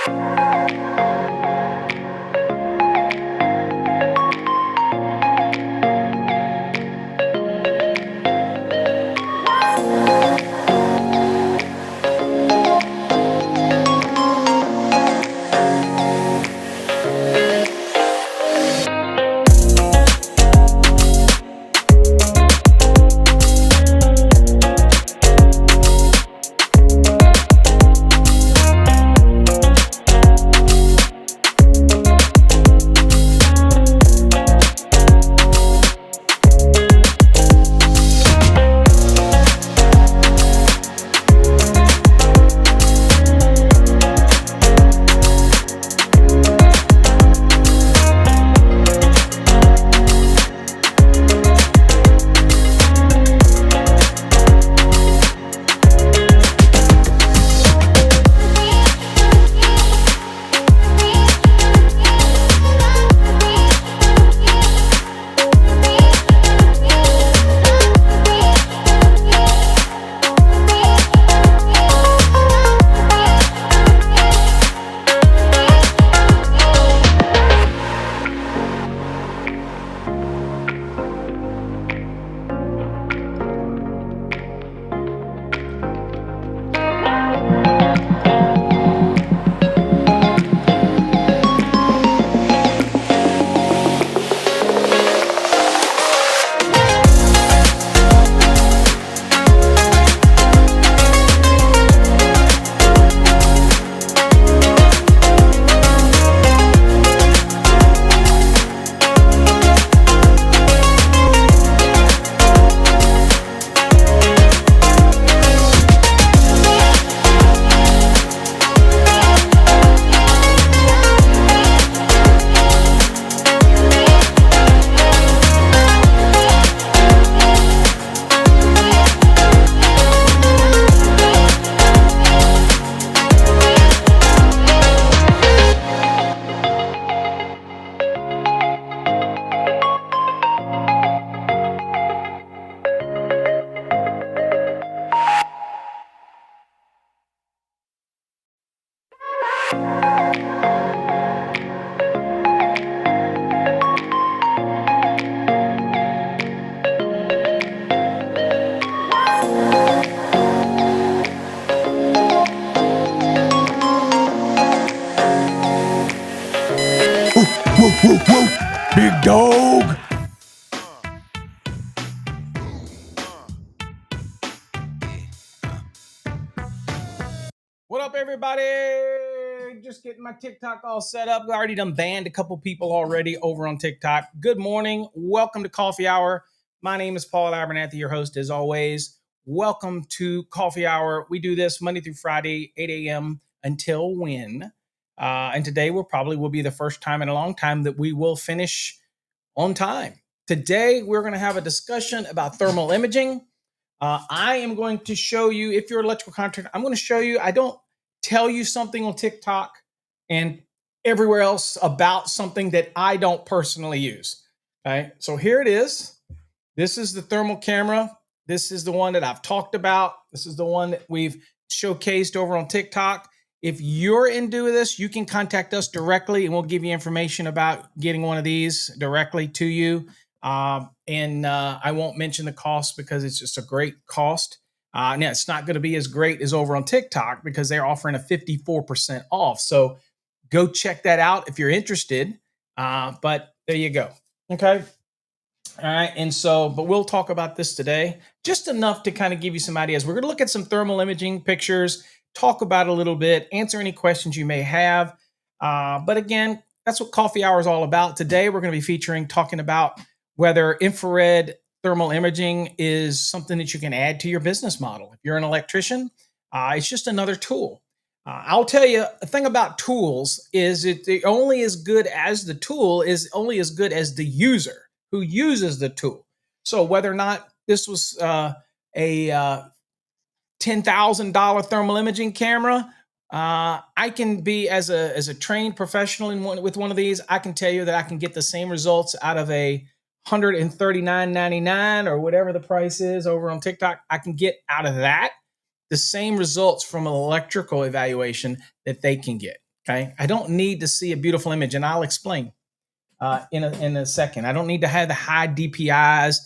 Woo, woo, big dog. What up, everybody? Just getting my TikTok all set up. I already done banned a couple people already over on TikTok. Good morning. Welcome to Coffee Hour. My name is Paul Abernathy, your host as always. Welcome to Coffee Hour. We do this Monday through Friday, 8 a.m. until when? And today will be the first time in a long time that we will finish on time. Today, we're going to have a discussion about thermal imaging. I am going to show you, if you're an electrical contractor, I'm going to show you, I don't tell you something on TikTok and everywhere else about something that I don't personally use. Okay, so here it is. This is the thermal camera. This is the one that I've talked about. This is the one that we've showcased over on TikTok. If you're into this, you can contact us directly and we'll give you information about getting one of these directly to you. And I won't mention the cost because it's just a great cost. Now, it's not going to be as great as over on TikTok because they're offering a 54% off. So go check that out if you're interested. But there you go. Okay. All right. And so, but we'll talk about this today, just enough to kind of give you some ideas. We're going to look at some thermal imaging pictures, talk about it a little bit, answer any questions you may have. But again, that's what Coffee Hour is all about. Today, we're going to be talking about whether infrared thermal imaging is something that you can add to your business model. If you're an electrician, it's just another tool. I'll tell you, the thing about tools is it only as good as the tool is only as good as the user who uses the tool. So whether or not this was a $10,000 thermal imaging camera, I can be as a trained professional with one of these. I can tell you that I can get the same results out of a $139.99 or whatever the price is over on TikTok. I can get out of that the same results from an electrical evaluation that they can get. Okay. I don't need to see a beautiful image, and I'll explain in a second. I don't need to have the high DPIs.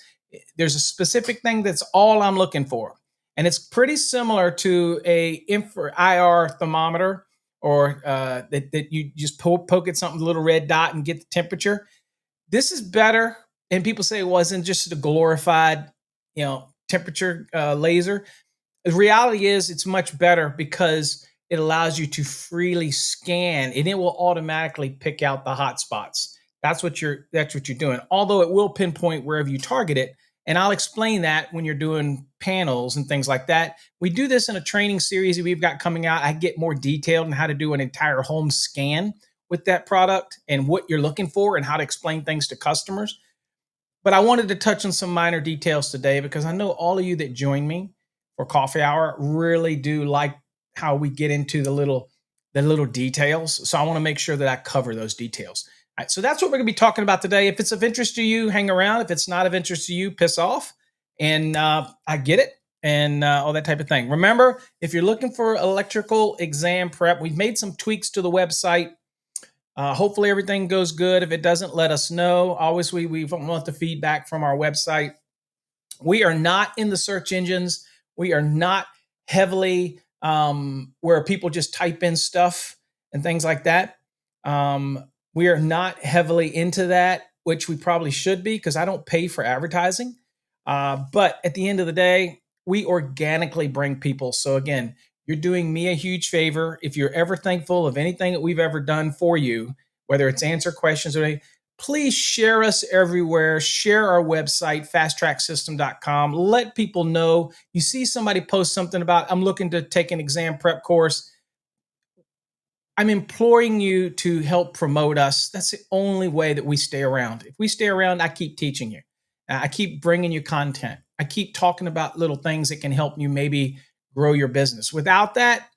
There's a specific thing that's all I'm looking for. And it's pretty similar to a IR thermometer, or that you just poke at something, a little red dot, and get the temperature. This is better. And people say it wasn't just a glorified, temperature laser. The reality is it's much better because it allows you to freely scan and it will automatically pick out the hot spots. That's what you're doing. Although it will pinpoint wherever you target it. And I'll explain that when you're doing panels and things like that. We do this in a training series that we've got coming out. I get more detailed on how to do an entire home scan with that product and what you're looking for and how to explain things to customers. But I wanted to touch on some minor details today because I know all of you that join me for coffee hour really do like how we get into the little details. So I want to make sure that I cover those details. All right, so that's what we're going to be talking about today. If it's of interest to you, hang around. If it's not of interest to you, piss off. And I get it, and all that type of thing. Remember, if you're looking for electrical exam prep, we've made some tweaks to the website. Hopefully everything goes good. If it doesn't, let us know. Always, we want the feedback from our website. We are not in the search engines. We are not heavily where people just type in stuff and things like that. We are not heavily into that, which we probably should be because I don't pay for advertising. But at the end of the day, we organically bring people. So again, you're doing me a huge favor. If you're ever thankful of anything that we've ever done for you, whether it's answer questions or anything, please share us everywhere. Share our website, fasttracksystem.com. Let people know. You see somebody post something about, I'm looking to take an exam prep course. I'm imploring you to help promote us. That's the only way that we stay around. If we stay around, I keep teaching you. I keep bringing you content. I keep talking about little things that can help you maybe grow your business. Without that,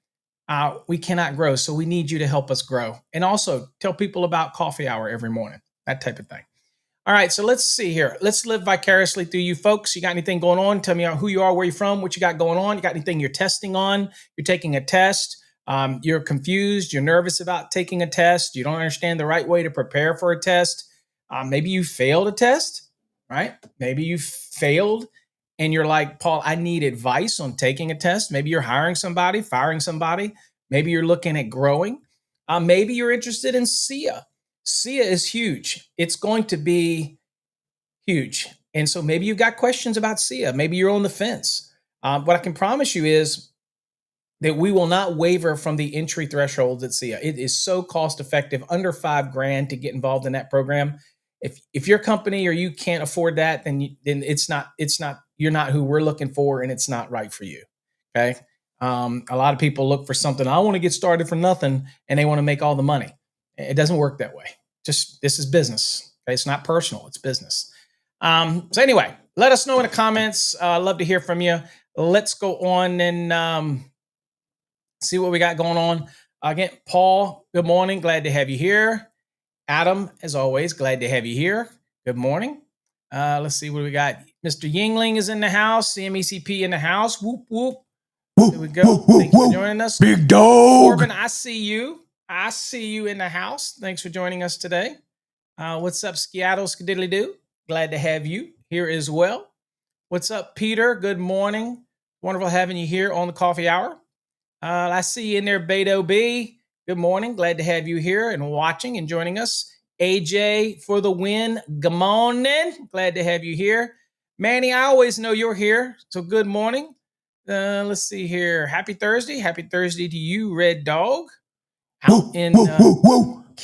we cannot grow. So we need you to help us grow. And also tell people about coffee hour every morning, that type of thing. All right, so let's see here. Let's live vicariously through you folks. You got anything going on? Tell me who you are, where you're from, what you got going on. You got anything you're testing on? You're taking a test. You're confused. You're nervous about taking a test. You don't understand the right way to prepare for a test. Maybe you failed a test, right? Maybe you failed and you're like, Paul, I need advice on taking a test. Maybe you're hiring somebody, firing somebody. Maybe you're looking at growing. Maybe you're interested in SIA. SIA is huge. It's going to be huge. And so maybe you've got questions about SIA. Maybe you're on the fence. What I can promise you is that we will not waver from the entry thresholds at SIA. It is so cost effective, under $5,000 to get involved in that program. If your company or you can't afford that, then it's not you're not who we're looking for, and it's not right for you. Okay. A lot of people look for something. I want to get started for nothing, and they want to make all the money. It doesn't work that way. This is business. Okay? It's not personal. It's business. So anyway, let us know in the comments. I'd love to hear from you. Let's go on and see what we got going on. Again, Paul, good morning. Glad to have you here. Adam, as always, glad to have you here. Good morning. Let's see what we got. Mr. Yingling is in the house. CMECP in the house. Whoop, whoop. There we go. Thanks for joining us. Big dog. Corbin, I see you. I see you in the house. Thanks for joining us today. What's up, Skiaddle Skadiddly Doo? Glad to have you here as well. What's up, Peter? Good morning. Wonderful having you here on the coffee hour. I see you in there, Beto B. Good morning. Glad to have you here and watching and joining us. AJ for the win. Good morning. Glad to have you here. Manny, I always know you're here. So good morning. Let's see here. Happy Thursday. Happy Thursday to you, Red Dog. Out in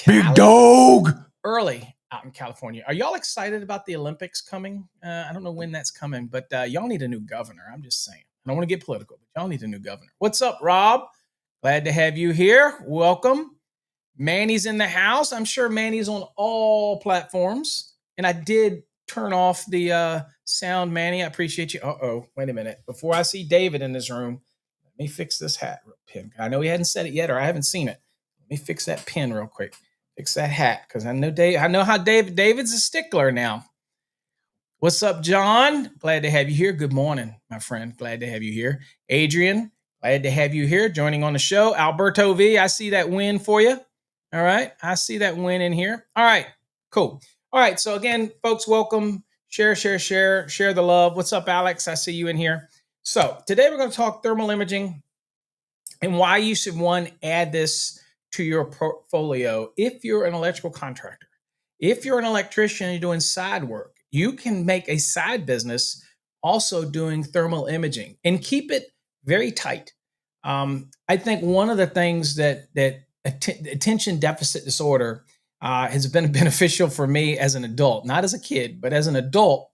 Big dog. Early out in California. Are y'all excited about the Olympics coming? I don't know when that's coming, but y'all need a new governor. I'm just saying. I don't want to get political, but y'all need a new governor. What's up, Rob? Glad to have you here. Welcome. Manny's in the house. I'm sure Manny's on all platforms. And I did turn off the sound, Manny. I appreciate you. Wait a minute. Before I see David in this room, let me fix this hat real quick. I know he hadn't said it yet, or I haven't seen it. Let me fix that pin real quick. Fix that hat, because I know how David's a stickler now. What's up, John? Glad to have you here. Good morning, my friend. Glad to have you here. Adrian, glad to have you here joining on the show. Alberto V, I see that win for you. All right. I see that win in here. All right. Cool. All right. So again, folks, welcome. Share the love. What's up, Alex? I see you in here. So today we're going to talk thermal imaging and why you should add this to your portfolio if you're an electrical contractor. If you're an electrician and you're doing side work, you can make a side business also doing thermal imaging and keep it very tight. I think one of the things that attention deficit disorder has been beneficial for me as an adult, not as a kid, but as an adult,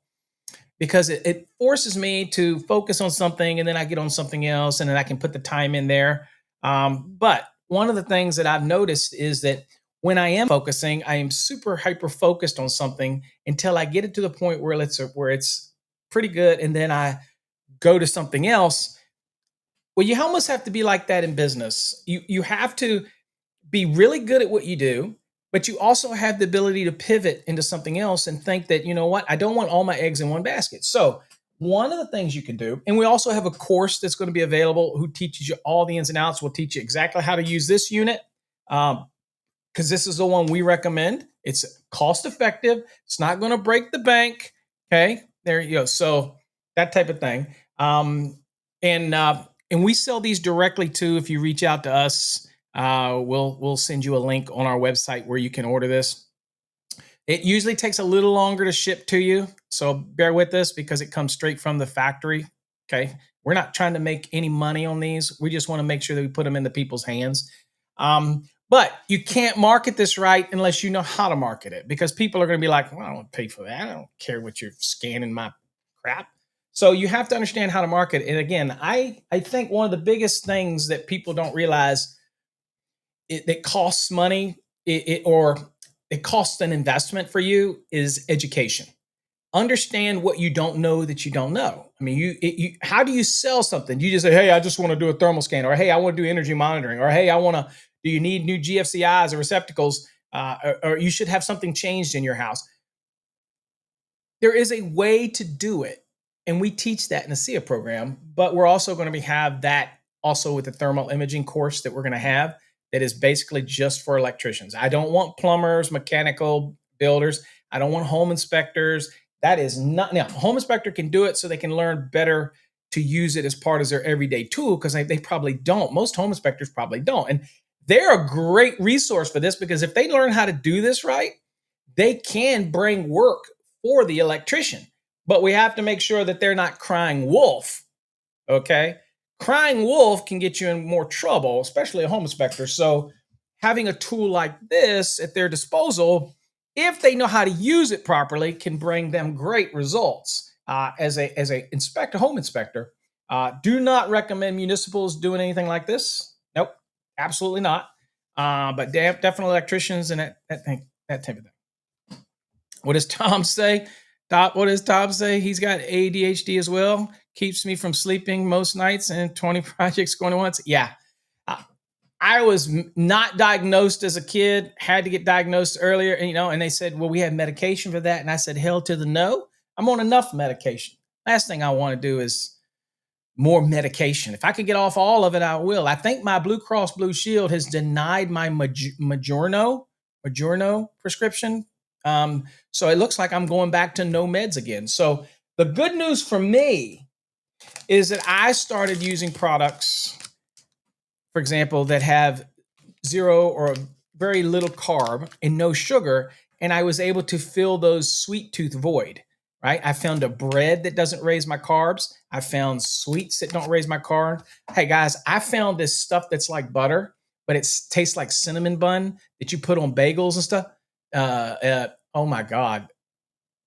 because it forces me to focus on something and then I get on something else and then I can put the time in there. But one of the things that I've noticed is that when I am focusing, I am super hyper focused on something until I get it to the point where it's pretty good, and then I go to something else. Well, you almost have to be like that in business. You have to be really good at what you do, but you also have the ability to pivot into something else and think that, you know what, I don't want all my eggs in one basket. So, one of the things you can do, and we also have a course that's going to be available who teaches you all the ins and outs. We'll teach you exactly how to use this unit because this is the one we recommend. It's cost effective. It's not going to break the bank. Okay, there you go. So that type of thing. And we sell these directly too. If you reach out to us, we'll send you a link on our website where you can order this. It usually takes a little longer to ship to you, so bear with us because it comes straight from the factory. Okay, we're not trying to make any money on these. We just want to make sure that we put them into people's hands. But you can't market this right unless you know how to market it, because people are going to be like, well, I don't pay for that. I don't care what you're scanning my crap. So you have to understand how to market. And again, I think one of the biggest things that people don't realize that costs money or it costs an investment for you is education. Understand what you don't know that you don't know. I mean, how do you sell something? You just say, hey, I just want to do a thermal scan, or hey, I want to do energy monitoring, or hey, do you need new GFCIs or receptacles, or you should have something changed in your house. There is a way to do it, and we teach that in the SIA program, but we're also going to have that also with the thermal imaging course that we're going to have that is basically just for electricians. I don't want plumbers, mechanical builders. I don't want home inspectors. That is not, now, home inspector can do it so they can learn better to use it as part of their everyday tool, because they probably don't. Most home inspectors probably don't. And they're a great resource for this, because if they learn how to do this right, they can bring work for the electrician. But we have to make sure that they're not crying wolf. Okay? Crying wolf can get you in more trouble, especially a home inspector. So having a tool like this at their disposal, if they know how to use it properly, can bring them great results. As a home inspector, do not recommend municipals doing anything like this. Nope, absolutely not. But definitely electricians and that type of thing. What does Tom say? What does Tom say? He's got ADHD as well. Keeps me from sleeping most nights and 20 projects going at once. Yeah. I was not diagnosed as a kid, had to get diagnosed earlier, and they said, well, we have medication for that. And I said, hell to the no. I'm on enough medication. Last thing I want to do is more medication. If I could get off all of it, I will. I think my Blue Cross Blue Shield has denied my Majorno prescription. So it looks like I'm going back to no meds again. So the good news for me is that I started using products, for example, that have zero or very little carb and no sugar, and I was able to fill those sweet tooth void, right? I found a bread that doesn't raise my carbs. I found sweets that don't raise my carb. Hey guys, I found this stuff that's like butter, but it tastes like cinnamon bun that you put on bagels and stuff. Oh my God.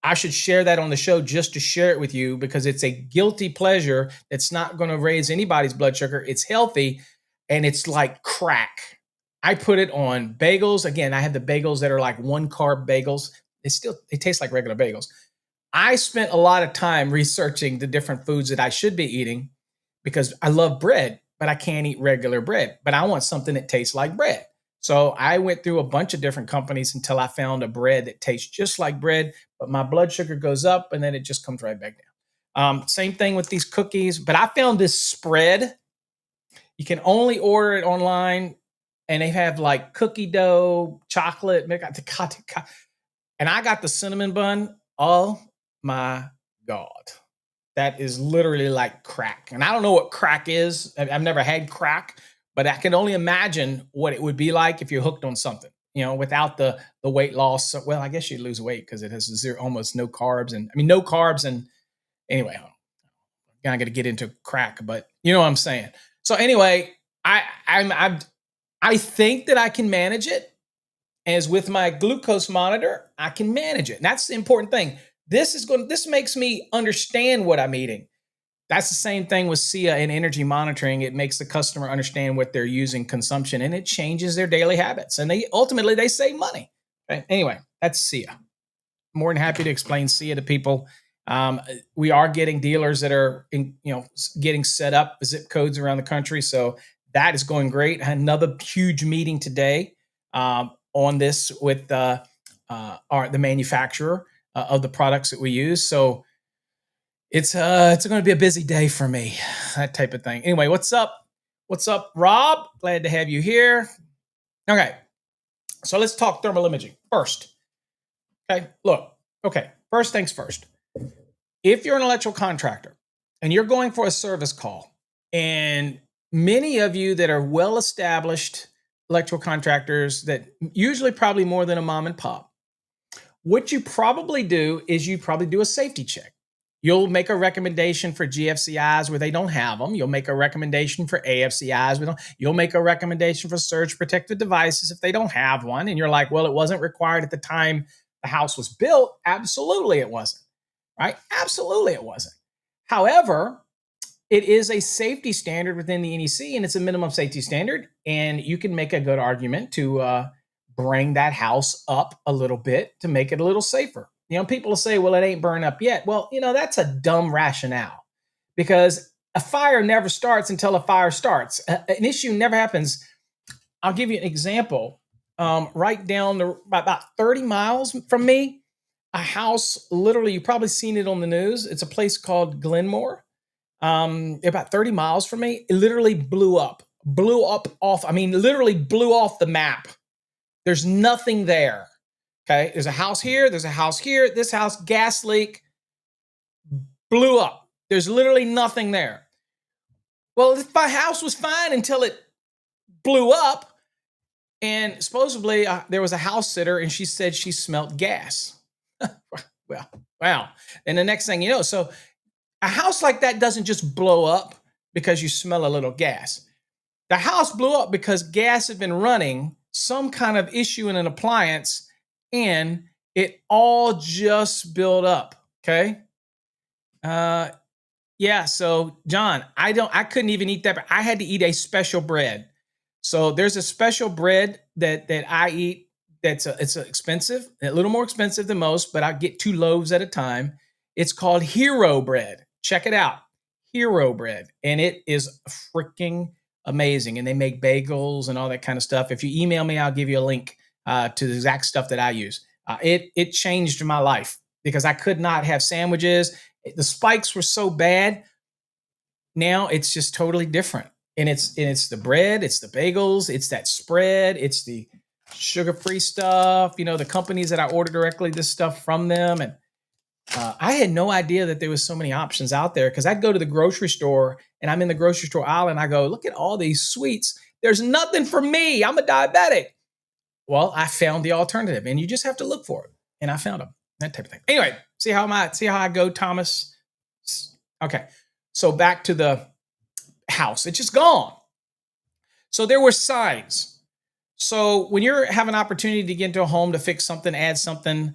I should share that on the show just to share it with you, because it's a guilty pleasure that's not going to raise anybody's blood sugar. It's healthy and it's like crack. I put it on bagels. Again, I have the bagels that are like one carb bagels. They taste like regular bagels. I spent a lot of time researching the different foods that I should be eating, because I love bread, but I can't eat regular bread. But I want something that tastes like bread. So I went through a bunch of different companies until I found a bread that tastes just like bread, but my blood sugar goes up and then it just comes right back down. Same thing with these cookies, but I found this spread. You can only order it online. and they have like cookie dough, chocolate, and I got the cinnamon bun. Oh my God. That is literally like crack. And I don't know what crack is. I've never had crack, but I can only imagine what it would be like if you're hooked on something, without the weight loss. So, well, I guess you'd lose weight because it has almost no carbs. And I mean, no carbs. And anyway, I'm not going to get into crack, but you know what I'm saying. So anyway, I think that I can manage it. As with my glucose monitor, I can manage it. And that's the important thing. This makes me understand what I'm eating. That's the same thing with SIA and energy monitoring. It makes the customer understand what they're using, consumption, and it changes their daily habits. And they ultimately save money. Okay? Anyway, that's SIA. More than happy to explain SIA to people. We are getting dealers that are getting set up zip codes around the country. So that is going great. Another huge meeting today on this with the manufacturer of the products that we use. So it's going to be a busy day for me, that type of thing. Anyway, what's up? What's up, Rob? Glad to have you here. Okay, so let's talk thermal imaging first. Okay, look. Okay, first things first. If you're an electrical contractor and you're going for a service call, and many of you that are well-established electrical contractors that usually probably more than a mom and pop, what you probably do is you probably do a safety check. You'll make a recommendation for GFCIs where they don't have them. You'll make a recommendation for AFCIs. You'll make a recommendation for surge protective devices if they don't have one. And you're like, well, it wasn't required at the time the house was built. Absolutely it wasn't, right? Absolutely it wasn't. However, it is a safety standard within the NEC, and it's a minimum safety standard. And you can make a good argument to bring that house up a little bit to make it a little safer. People will say, well, it ain't burned up yet. Well, that's a dumb rationale because a fire never starts until a fire starts. An issue never happens. I'll give you an example. Right down about 30 miles from me, a house, literally, you've probably seen it on the news. It's a place called Glenmore. About 30 miles from me, it literally blew off the map. There's nothing there. Okay. There's a house here. There's a house here. This house, gas leak, blew up. There's literally nothing there. Well, my house was fine until it blew up. And supposedly there was a house sitter and she said she smelled gas. Well, wow. And the next thing you know, so a house like that doesn't just blow up because you smell a little gas. The house blew up because gas had been running, some kind of issue in an appliance, and it all just built up. Okay. Yeah. So John, I couldn't even eat that, but I had to eat a special bread. So there's a special bread that I eat. It's expensive, a little more expensive than most, but I get 2 loaves at a time. It's called Hero bread. Check it out. Hero bread. And it is freaking amazing. And they make bagels and all that kind of stuff. If you email me, I'll give you a link to the exact stuff that I use. It changed my life because I could not have sandwiches. The spikes were so bad. Now it's just totally different. And it's the bread, it's the bagels, it's that spread, it's the sugar-free stuff. The companies that I order directly this stuff from them. And I had no idea that there was so many options out there because I'd go to the grocery store and I'm in the grocery store aisle and I go, look at all these sweets. There's nothing for me. I'm a diabetic. Well, I found the alternative and you just have to look for it. And I found them, that type of thing. Anyway, see how I go, Thomas? Okay. So back to the house. It's just gone. So there were signs. So when you're having an opportunity to get into a home to fix something, add something,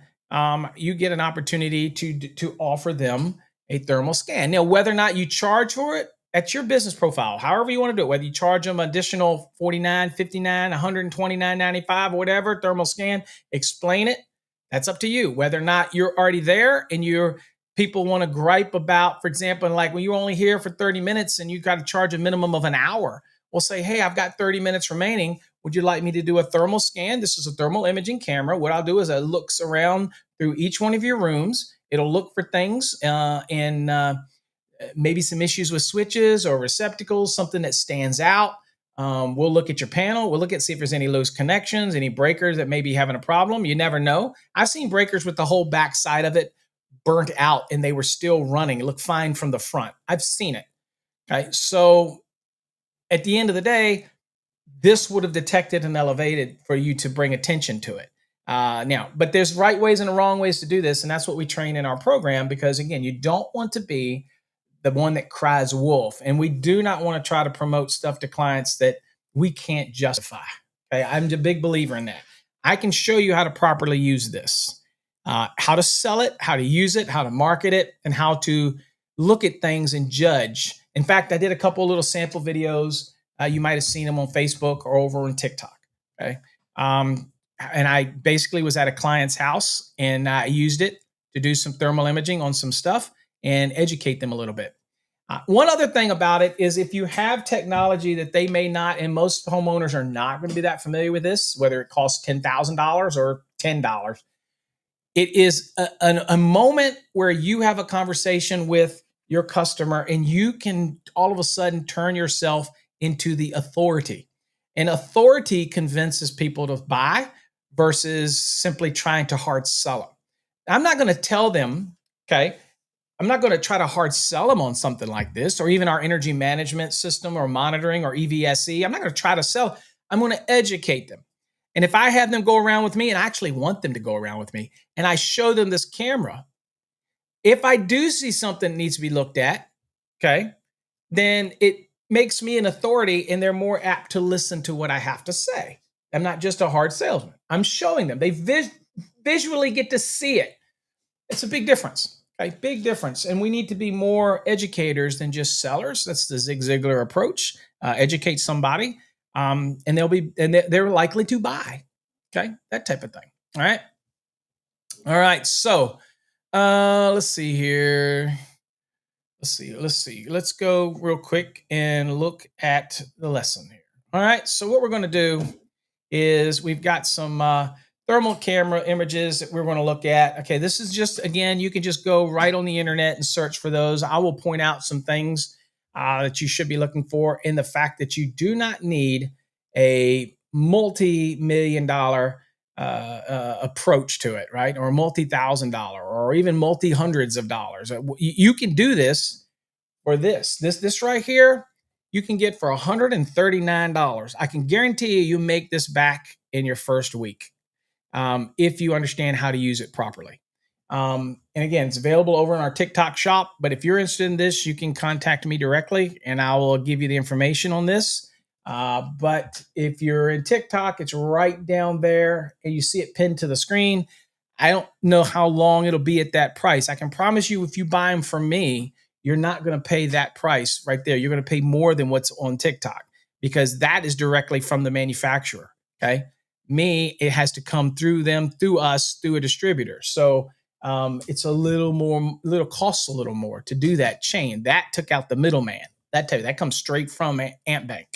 you get an opportunity to offer them a thermal scan. Now, whether or not you charge for it, that's your business profile. However you want to do it, whether you charge them additional $49, $59, $129.95 or whatever, thermal scan, explain it. That's up to you. Whether or not you're already there and people want to gripe about, for example, like when you're only here for 30 minutes and you got to charge a minimum of an hour. We'll say, hey, I've got 30 minutes remaining. Would you like me to do a thermal scan? This is a thermal imaging camera. What I'll do is I looks around through each one of your rooms. It'll look for things and maybe some issues with switches or receptacles, something that stands out. We'll look at your panel. We'll look at see if there's any loose connections, any breakers that may be having a problem. You never know. I've seen breakers with the whole back side of it burnt out and they were still running. It looked fine from the front. I've seen it. Okay. So at the end of the day, this would have detected and elevated for you to bring attention to it. Now, but there's right ways and wrong ways to do this. And that's what we train in our program because, again, you don't want to be the one that cries wolf. And we do not want to try to promote stuff to clients that we can't justify. Okay. I'm a big believer in that. I can show you how to properly use this, how to sell it, how to use it, how to market it, and how to look at things and judge. In fact, I did a couple of little sample videos. You might have seen them on Facebook or over on TikTok. Okay. And I basically was at a client's house and I used it to do some thermal imaging on some stuff and educate them a little bit. One other thing about it is if you have technology that they may not, and most homeowners are not going to be that familiar with this, whether it costs $10,000 or $10, it is a moment where you have a conversation with your customer and you can all of a sudden turn yourself into the authority. And authority convinces people to buy versus simply trying to hard sell them. I'm not going to tell them, okay, I'm not going to try to hard sell them on something like this or even our energy management system or monitoring or EVSE. I'm not going to try to sell. I'm going to educate them. And if I have them go around with me, and I actually want them to go around with me, and I show them this camera, if I do see something that needs to be looked at, okay, then it makes me an authority and they're more apt to listen to what I have to say. I'm not just a hard salesman. I'm showing them. They visually get to see it. It's a big difference. Okay, big difference. And we need to be more educators than just sellers. That's the Zig Ziglar approach. Educate somebody, and they're likely to buy. Okay, that type of thing. All right. All right. So let's see here. Let's see. Let's go real quick and look at the lesson here. All right. So what we're going to do is we've got some thermal camera images that we're going to look at. Okay. This is just, again, you can just go right on the internet and search for those. I will point out some things that you should be looking for in the fact that you do not need a multi-million-dollar approach to it, right? Or multi-$1,000 or even multi-hundreds of dollars. You can do this for this right here. You can get for $139. I can guarantee you make this back in your first week if you understand how to use it properly. And again, it's available over in our TikTok shop. But if you're interested in this, you can contact me directly and I will give you the information on this. But if you're in TikTok, it's right down there and you see it pinned to the screen. I don't know how long it'll be at that price. I can promise you if you buy them from me, you're not going to pay that price right there. You're going to pay more than what's on TikTok because that is directly from the manufacturer. Okay. Me, it has to come through them, through us, through a distributor. So it's costs a little more to do that chain. That took out the middleman. That comes straight from Ant Bank.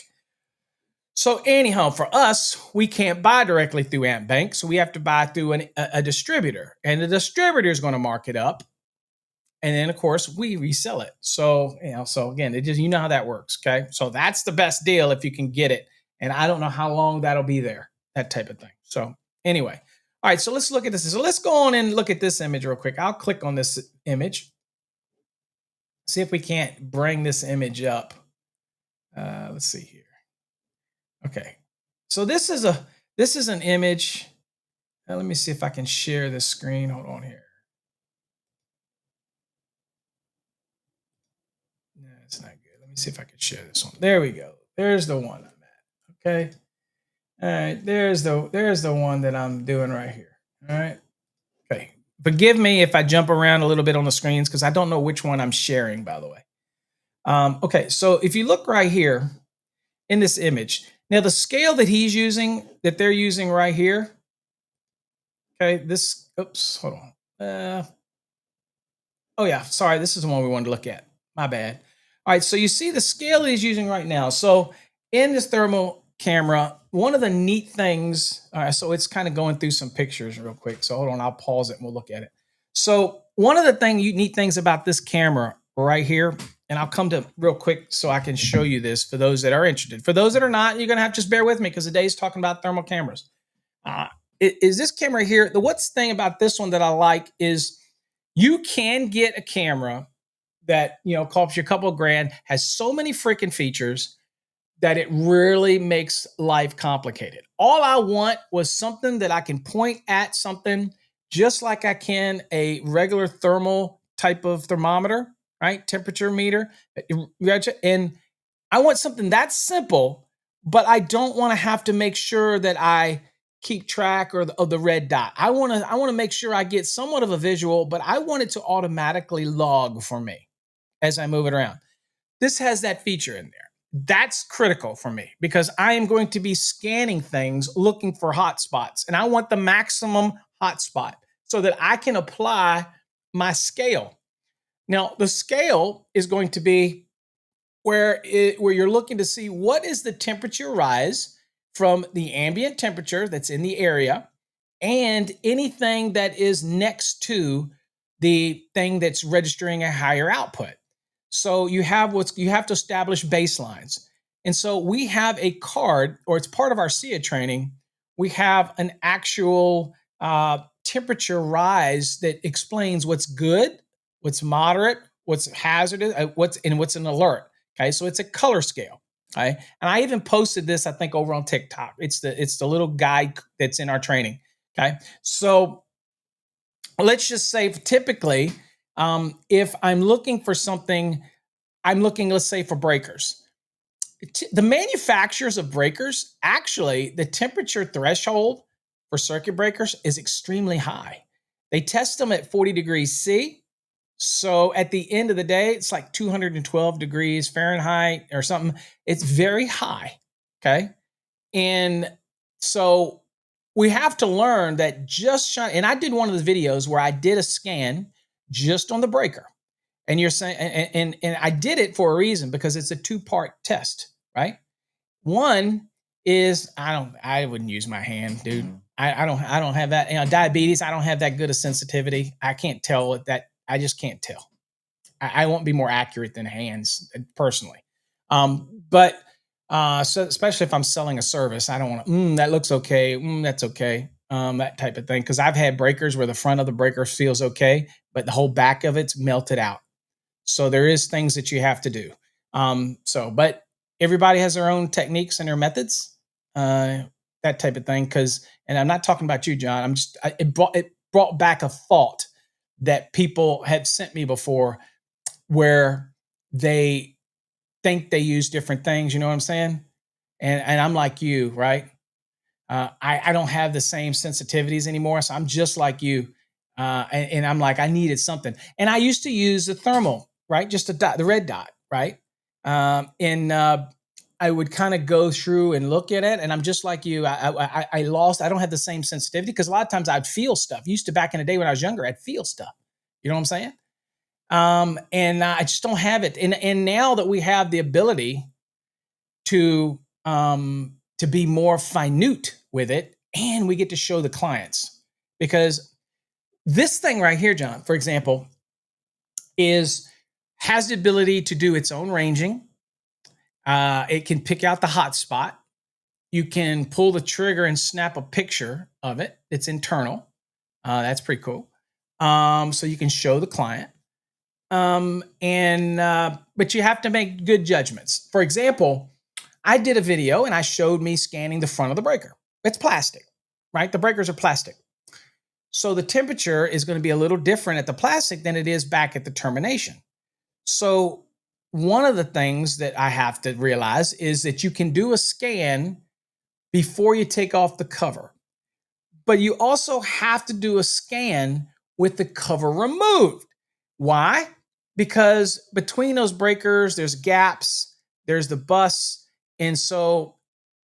So anyhow, for us, we can't buy directly through Ant Bank, so we have to buy through a distributor, and the distributor is going to mark it up, and then of course we resell it. So so again, you know how that works, okay? So that's the best deal if you can get it, and I don't know how long that'll be there, that type of thing. So anyway, all right, so let's look at this. So let's go on and look at this image real quick. I'll click on this image, see if we can't bring this image up. Let's see here. Okay, so this is an image. Now, let me see if I can share the screen. Hold on here. No, it's not good. Let me see if I can share this one. There we go. There's the one I'm at. Okay. All right. There's the one that I'm doing right here. All right. Okay. Forgive me if I jump around a little bit on the screens because I don't know which one I'm sharing, by the way. Okay. So if you look right here in this image, now the scale that they're using right here. Okay. Hold on. Oh yeah. Sorry. This is the one we wanted to look at. My bad. All right. So you see the scale that he's using right now. So in this thermal camera, one of the neat things, all right, so it's kind of going through some pictures real quick. So hold on, I'll pause it and we'll look at it. So one of the neat things about this camera right here. And I'll come to real quick so I can show you this for those that are interested. For those that are not, you're going to have to just bear with me because today's talking about thermal cameras. Is this camera here? The what's thing about this one that I like is you can get a camera that, costs you a couple of grand, has so many freaking features that it really makes life complicated. All I want was something that I can point at something just like I can a regular thermal type of thermometer, right? Temperature meter. And I want something that's simple, but I don't want to have to make sure that I keep track of the red dot. I want to make sure I get somewhat of a visual, but I want it to automatically log for me as I move it around. This has that feature in there. That's critical for me because I am going to be scanning things looking for hotspots, and I want the maximum hotspot so that I can apply my scale. Now, the scale is going to be where you're looking to see what is the temperature rise from the ambient temperature that's in the area and anything that is next to the thing that's registering a higher output. So you have to establish baselines. And so we have a card, or it's part of our SIA training. We have an actual temperature rise that explains what's good, what's moderate, what's hazardous, what's an alert. Okay, so it's a color scale. Okay, and I even posted this, I think, over on TikTok. It's the little guide that's in our training. Okay, so let's just say typically, if I'm looking for something, let's say, for breakers. The manufacturers of breakers, actually, the temperature threshold for circuit breakers is extremely high. They test them at 40 degrees C. So at the end of the day, it's like 212 degrees Fahrenheit or something. It's very high. Okay. And so we have to learn that and I did one of the videos where I did a scan just on the breaker. And you're saying, and I did it for a reason because it's a two-part test, right? One is I wouldn't use my hand, dude. I don't have that, diabetes. I don't have that good a sensitivity. I can't tell that. I just can't tell. I won't be more accurate than hands personally. But so especially if I'm selling a service, I don't want to, that looks okay. That's okay. That type of thing. Cause I've had breakers where the front of the breaker feels okay, but the whole back of it's melted out. So there is things that you have to do. But everybody has their own techniques and their methods, that type of thing. And I'm not talking about you, John. It brought back a thought that people had sent me before where they think they use different things. You know what I'm saying? And I'm like you, right? I don't have the same sensitivities anymore. So I'm just like you. And I'm like, I needed something. And I used to use the thermal, right? Just a dot, the red dot, right? I would kind of go through and look at it. And I'm just like you. I don't have the same sensitivity because a lot of times I'd feel stuff. Used to back in the day when I was younger, I'd feel stuff. You know what I'm saying? I just don't have it. And now that we have the ability to be more minute with it, and we get to show the clients, because this thing right here, John, for example, has the ability to do its own ranging. It can pick out the hot spot. You can pull the trigger and snap a picture of it. It's internal. That's pretty cool. So you can show the client. But you have to make good judgments. For example, I did a video and I showed me scanning the front of the breaker. It's plastic, right? The breakers are plastic. So the temperature is going to be a little different at the plastic than it is back at the termination. So one of the things that I have to realize is that you can do a scan before you take off the cover, but you also have to do a scan with the cover removed. Why? Because between those breakers, there's gaps, there's the bus, and so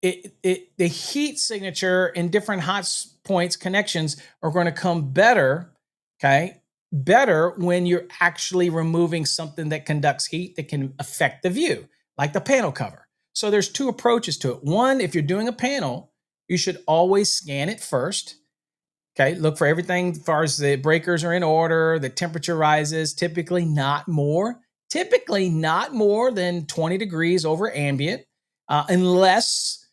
the heat signature and different hot points connections are going to come better, okay? Better when you're actually removing something that conducts heat that can affect the view, like the panel cover. So there's two approaches to it. One, if you're doing a panel, you should always scan it first. Okay, look for everything as far as the breakers are in order, the temperature rises, typically not more typically not more than 20 degrees over ambient, unless,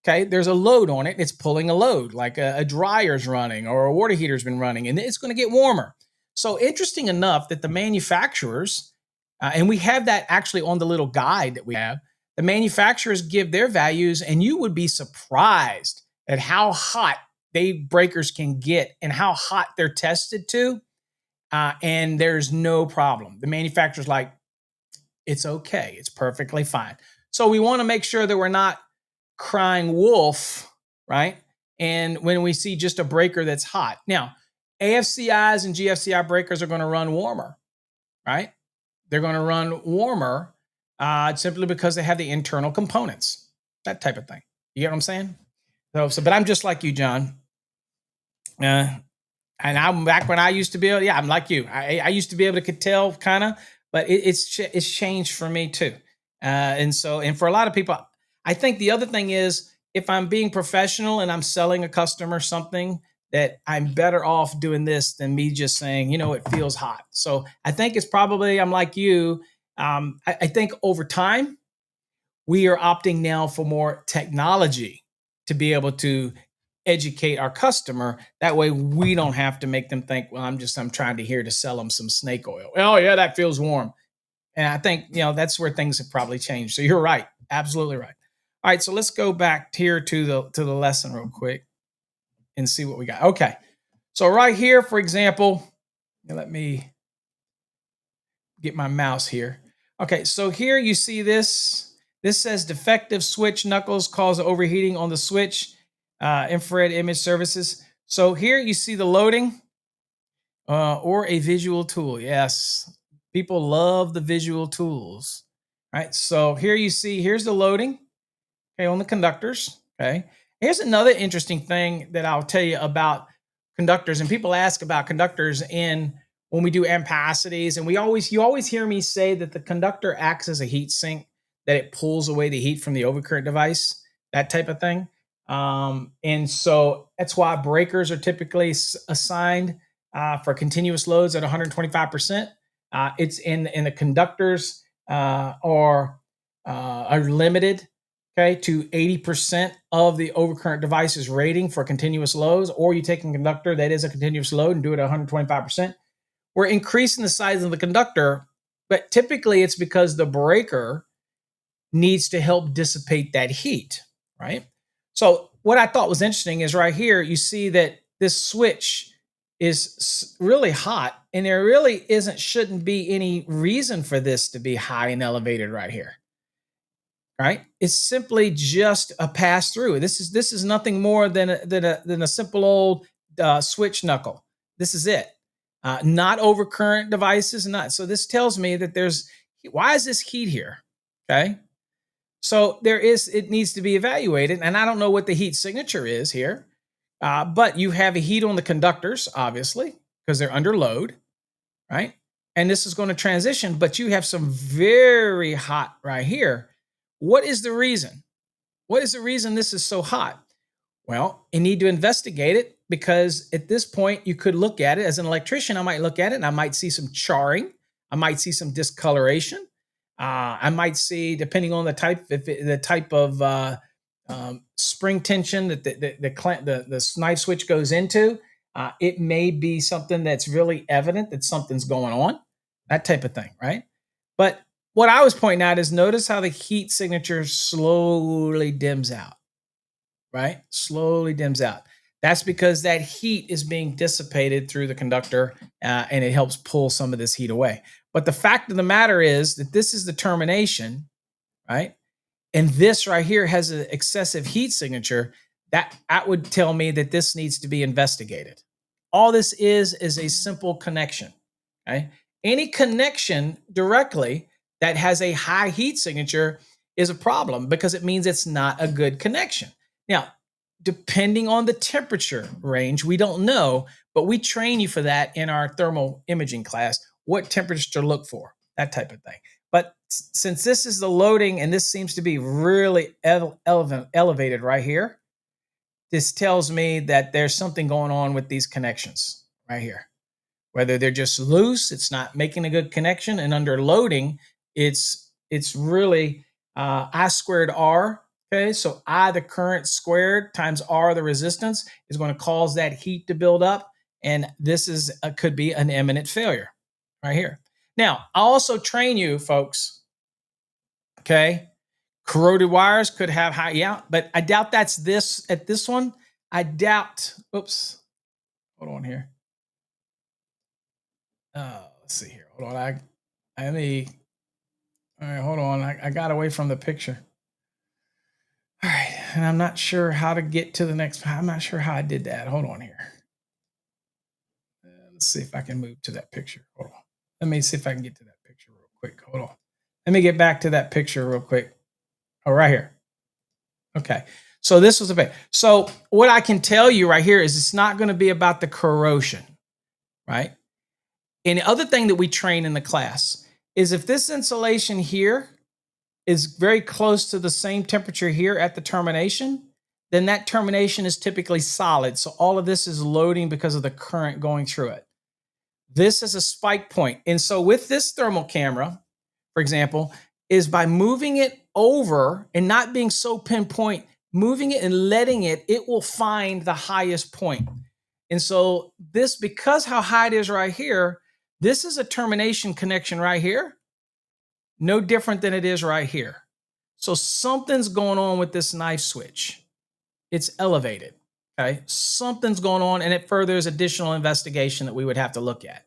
okay, there's a load on it. It's pulling a load, like a dryer's running or a water heater's been running, and it's going to get warmer. So interesting enough that the manufacturers, and we have that actually on the little guide that we have, the manufacturers give their values, and you would be surprised at how hot breakers can get and how hot they're tested to. And there's no problem. The manufacturer's like, it's okay. It's perfectly fine. So we want to make sure that we're not crying wolf, right? And when we see just a breaker that's hot. Now, AFCIs and GFCI breakers are going to run warmer, right? They're going to run warmer simply because they have the internal components, that type of thing. You get what I'm saying? But I'm just like you, John. And I'm back when I used to be able, I'm like you. I used to be able to tell kind of, but it's changed for me too. And for a lot of people, I think the other thing is if I'm being professional and I'm selling a customer something, that I'm better off doing this than me just saying, it feels hot. So I think it's probably, I'm like you. I think over time, we are opting now for more technology to be able to educate our customer. That way we don't have to make them think, well, I'm trying to sell them some snake oil. Oh yeah, that feels warm. And I think, that's where things have probably changed. So you're right. Absolutely right. All right. So let's go back here to the lesson real quick and see what we got. Okay. So right here, for example, let me get my mouse here. Okay. So here you see this. This says defective switch knuckles cause overheating on the switch. Infrared image services. So here you see the loading or a visual tool. Yes, people love the visual tools, right? So here you see, here's the loading, okay, on the conductors, okay? Here's another interesting thing that I'll tell you about conductors, and people ask about conductors when we do ampacities, and you always hear me say that the conductor acts as a heat sink, that it pulls away the heat from the overcurrent device, that type of thing. And so that's why breakers are typically assigned for continuous loads at 125%. It's in the conductors are limited, okay, to 80% of the overcurrent device's rating for continuous loads, or you take a conductor that is a continuous load and do it at 125%. We're increasing the size of the conductor, but typically it's because the breaker needs to help dissipate that heat, right? So what I thought was interesting is right here, you see that this switch is really hot, and there really shouldn't be any reason for this to be high and elevated right here, right? It's simply just a pass through. This is nothing more than a simple old switch knuckle. This is it. Not overcurrent devices, not. So this tells me that why is this heat here? Okay. So it needs to be evaluated. And I don't know what the heat signature is here, but you have a heat on the conductors, obviously, because they're under load, right? And this is going to transition, but you have some very hot right here. What is the reason? What is the reason this is so hot? Well, you need to investigate it, because at this point you could look at it as an electrician. I might look at it and I might see some charring. I might see some discoloration. I might see, depending on the type of spring tension that the knife switch goes into, it may be something that's really evident that something's going on, that type of thing, right? But what I was pointing out is, notice how the heat signature slowly dims out, right? Slowly dims out. That's because that heat is being dissipated through the conductor, and it helps pull some of this heat away. But the fact of the matter is that this is the termination, right? And this right here has an excessive heat signature. That would tell me that this needs to be investigated. All this is a simple connection, okay? Any connection directly that has a high heat signature is a problem, because it means it's not a good connection. Now, depending on the temperature range, we don't know, but we train you for that in our thermal imaging class, what temperature to look for, that type of thing. But since this is the loading, and this seems to be really elevated right here, this tells me that there's something going on with these connections right here, Whether they're just loose, it's not making a good connection, and under loading, it's really I squared R. Okay, so I, the current squared, times R, the resistance, is going to cause that heat to build up, and this is could be an imminent failure right here. Now, I'll also train you, folks. Okay, corroded wires could have high, yeah, but I doubt that's this at this one. I doubt. Oops, hold on here. Let's see here. Hold on. All right, hold on. I got away from the picture. All right, and I'm not sure how to get to the next. I'm not sure how I did that. Hold on here. Let's see if I can move to that picture. Hold on. Let me see if I can get to that picture real quick. Hold on. Let me get back to that picture real quick. Oh, right here. Okay. So this was a bit. So what I can tell you right here is it's not going to be about the corrosion, right? And the other thing that we train in the class is if this insulation here is very close to the same temperature here at the termination, then that termination is typically solid. So all of this is loading because of the current going through it. This is a spike point. And so with this thermal camera, for example, is by moving it over and not being so pinpoint, moving it and letting it, it will find the highest point. And so this, because how high it is right here, this is a termination connection right here, no different than it is right here. So something's going on with this knife switch. It's elevated, okay? Something's going on, and it furthers additional investigation that we would have to look at,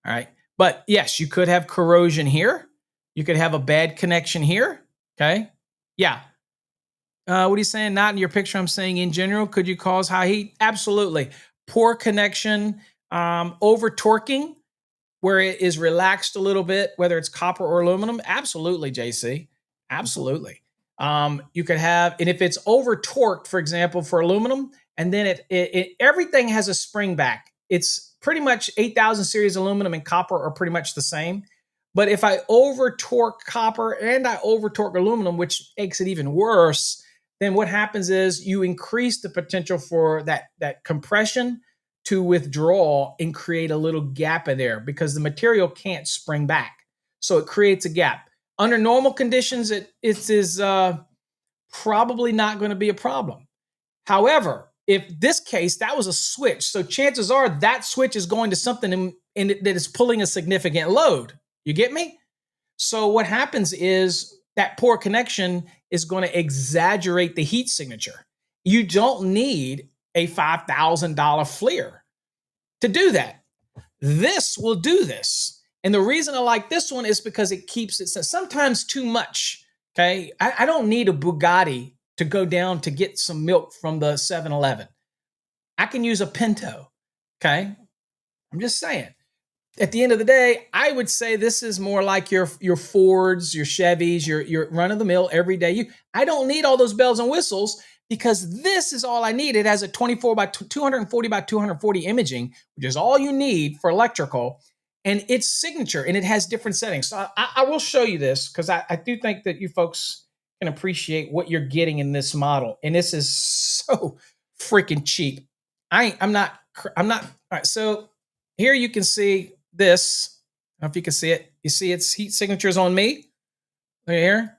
all right? But yes, you could have corrosion here. You could have a bad connection here, okay? Yeah. What are you saying? Not in your picture. I'm saying in general, could you cause high heat? Absolutely. Poor connection, over torquing, where it is relaxed a little bit, whether it's copper or aluminum. Absolutely, JC. Absolutely. You could have, and if it's over torqued, for example, for aluminum, and then everything has a spring back. It's pretty much 8000 series aluminum and copper are pretty much the same. But if I over torque copper and I over torque aluminum, which makes it even worse, then what happens is you increase the potential for that compression to withdraw and create a little gap in there because the material can't spring back. So it creates a gap. Under normal conditions, it is probably not going to be a problem. However, if this case, that was a switch. So chances are that switch is going to something that is pulling a significant load. You get me? So what happens is that poor connection is going to exaggerate the heat signature. You don't need a $5,000 FLIR to do that. This will do this. And the reason I like this one is because it keeps it sometimes too much. Okay. I don't need a Bugatti to go down to get some milk from the 7-Eleven. I can use a Pinto. Okay. I'm just saying. At the end of the day, I would say this is more like your Fords, your Chevys, your run-of-the-mill everyday. I don't need all those bells and whistles because this is all I need. It has a 24 by 240 by 240 imaging, which is all you need for electrical, and it's signature, and it has different settings. So I will show you this because I do think that you folks can appreciate what you're getting in this model, and this is so freaking cheap. I'm not. All right, so here you can see this. I don't know if you can see it. You see its heat signatures on me right here.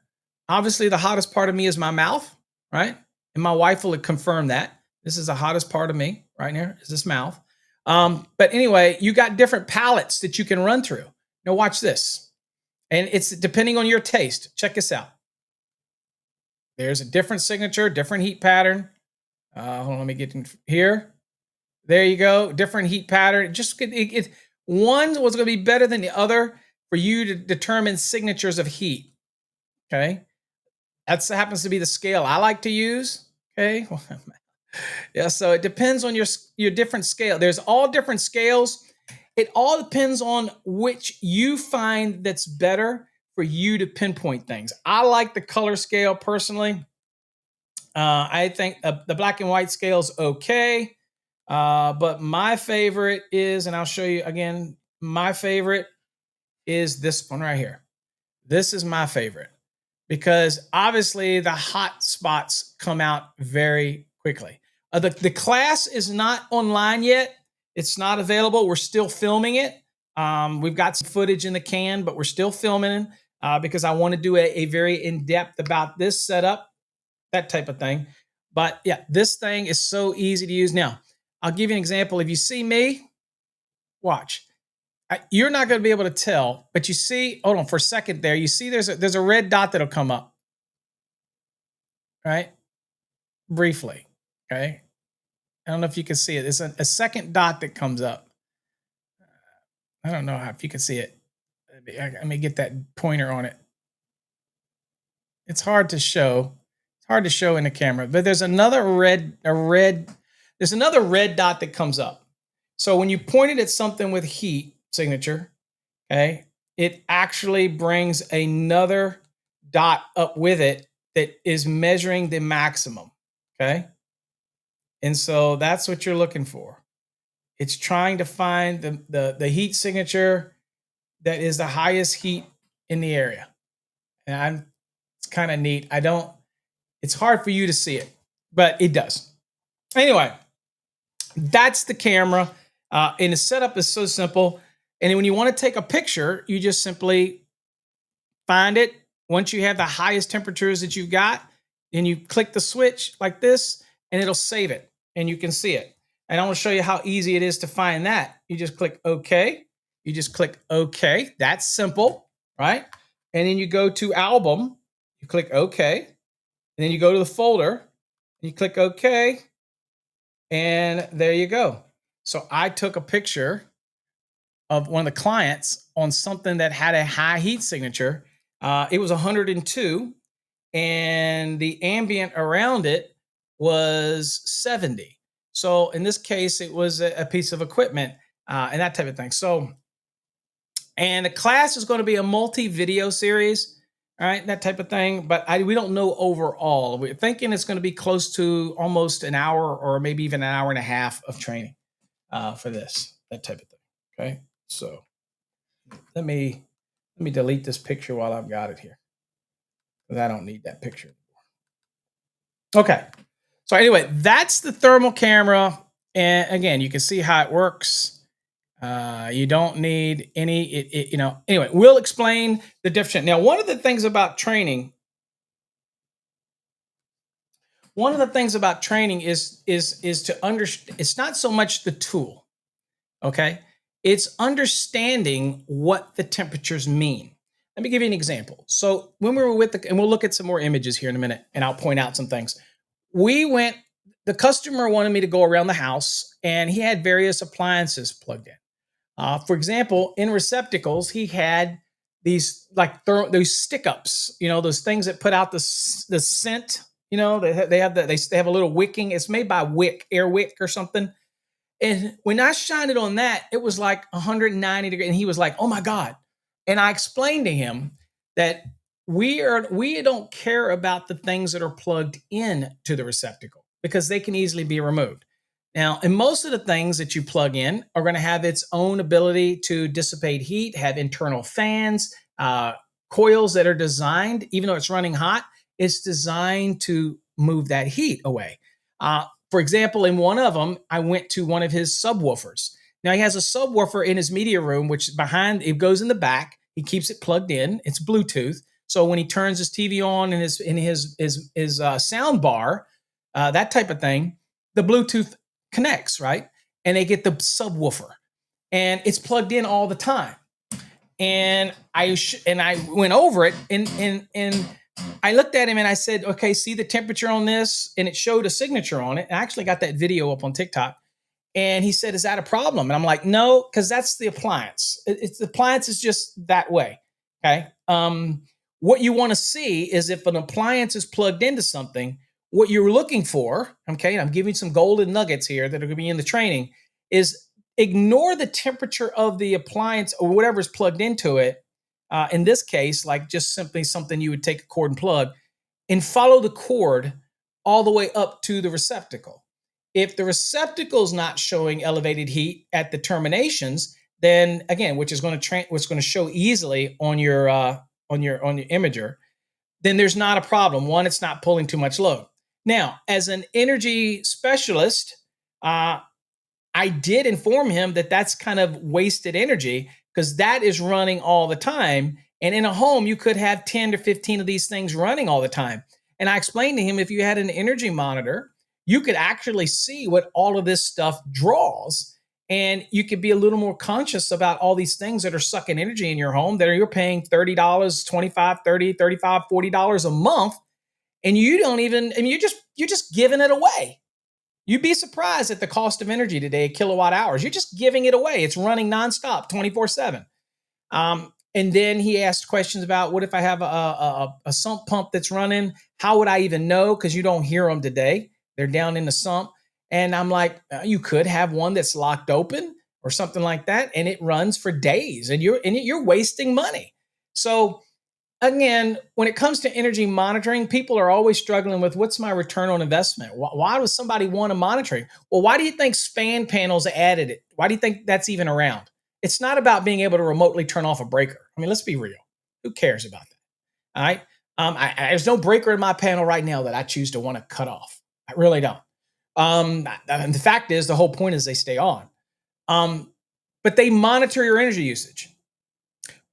Obviously, the hottest part of me is my mouth, right? And my wife will confirm that. This is the hottest part of me right here is this mouth. But anyway, you got different palettes that you can run through. Now watch this. And it's depending on your taste. Check this out. There's a different signature, different heat pattern. Hold on, let me get in here. There you go. Different heat pattern. Just one was going to be better than the other for you to determine signatures of heat. Okay. That happens to be the scale I like to use. Okay. Yeah. So it depends on your different scale. There's all different scales. It all depends on which you find that's better for you to pinpoint things. I like the color scale personally. I think the black and white scale is okay. But my favorite is, and I'll show you again, my favorite is this one right here. This is my favorite because obviously the hot spots come out very quickly. The class is not online yet. It's not available. We're still filming it. We've got some footage in the can, but we're still filming because I want to do a very in-depth about this setup, that type of thing. But yeah, this thing is so easy to use. Now, I'll give you an example. If you see me, watch. You're not going to be able to tell, but you see, hold on for a second there. You see there's a red dot that'll come up, right? Briefly, okay? I don't know if you can see it. It's a second dot that comes up. I don't know if you can see it. Let me get that pointer on it. It's hard to show. It's hard to show in the camera, but there's another red dot that comes up. So when you point it at something with heat signature, okay, it actually brings another dot up with it that is measuring the maximum, okay? And so that's what you're looking for. It's trying to find the heat signature that is the highest heat in the area. And it's kind of neat. It's hard for you to see it, but it does. Anyway, that's the camera. And the setup is so simple. And when you want to take a picture, you just simply find it. Once you have the highest temperatures that you've got, then you click the switch like this, and it'll save it, and you can see it. And I want to show you how easy it is to find that. You just click OK. You just click OK. That's simple, right? And then you go to Album. You click OK. And then you go to the folder. And you click OK. And there you go. So I took a picture of one of the clients on something that had a high heat signature. It was 102, and the ambient around it was 70. So in this case, it was a piece of equipment and that type of thing. So, and the class is going to be a multi-video series, all right, that type of thing. But we don't know overall. We're thinking it's going to be close to almost an hour or maybe even an hour and a half of training for this, that type of thing. Okay, so let me delete this picture while I've got it here, because I don't need that picture anymore. Okay, so anyway, that's the thermal camera, and again, you can see how it works. You don't need any, Anyway, we'll explain the difference. Now, one of the things about training is to understand. It's not so much the tool, okay? It's understanding what the temperatures mean. Let me give you an example. So when we were and we'll look at some more images here in a minute, and I'll point out some things. The customer wanted me to go around the house, and he had various appliances plugged in. For example, in receptacles, he had these those stick-ups, those things that put out the scent. They have a little wicking. It's made by Air Wick or something. And when I shined it on that, it was like 190 degrees. And he was like, oh my God. And I explained to him that we don't care about the things that are plugged in to the receptacle because they can easily be removed. Now, and most of the things that you plug in are going to have its own ability to dissipate heat, have internal fans, coils that are designed, even though it's running hot, it's designed to move that heat away. For example, in one of them, I went to one of his subwoofers. Now he has a subwoofer in his media room, which it goes in the back. He keeps it plugged in. It's Bluetooth. So when he turns his TV on and his sound bar, that type of thing, the Bluetooth connects, right? And they get the subwoofer, and it's plugged in all the time. And I went over it, and I looked at him and I said, okay, see the temperature on this? And it showed a signature on it. I actually got that video up on TikTok. And he said, is that a problem? And I'm like, no, because that's the appliance. The appliance is just that way. Okay. What you want to see is if an appliance is plugged into something, what you're looking for, okay, and I'm giving some golden nuggets here that are going to be in the training, is ignore the temperature of the appliance or whatever is plugged into it. In this case, like just simply something you would take a cord and plug, and follow the cord all the way up to the receptacle. If the receptacle is not showing elevated heat at the terminations, then again, which is going to show easily on your imager, then there's not a problem. One, it's not pulling too much load. Now, as an energy specialist, I I did inform him that that's kind of wasted energy because that is running all the time. And in a home, you could have 10 to 15 of these things running all the time. And I explained to him if you had an energy monitor, you could actually see what all of this stuff draws. And you could be a little more conscious about all these things that are sucking energy in your home that you're paying $30, $25, $30, $35, $40 a month. And you don't even, I mean, you're just giving it away. You'd be surprised at the cost of energy today, kilowatt hours. You're just giving it away. It's running nonstop, 24/7. And then he asked questions about what if I have a sump pump that's running? How would I even know? Because you don't hear them today. They're down in the sump. And I'm like, you could have one that's locked open or something like that, and it runs for days, and you're wasting money. So again, when it comes to energy monitoring, people are always struggling with what's my return on investment? Why does somebody want to monitor? Well, why do you think span panels added it? Why do you think that's even around? It's not about being able to remotely turn off a breaker. I mean, let's be real. Who cares about that? All right. There's no breaker in my panel right now that I choose to want to cut off. I really don't. And the fact is, the whole point is they stay on. But they monitor your energy usage.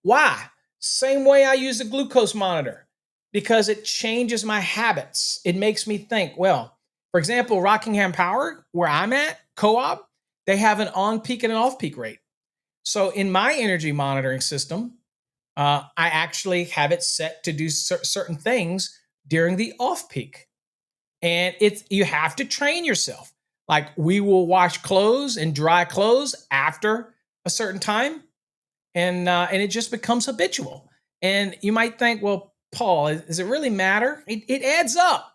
Why? Same way I use a glucose monitor, because it changes my habits. It makes me think, well, for example, Rockingham Power, where I'm at, co-op, they have an on-peak and an off-peak rate. So in my energy monitoring system, I actually have it set to do certain things during the off-peak. And you have to train yourself. Like, we will wash clothes and dry clothes after a certain time, and it just becomes habitual. And you might think, well, Paul, does it really matter? It adds up,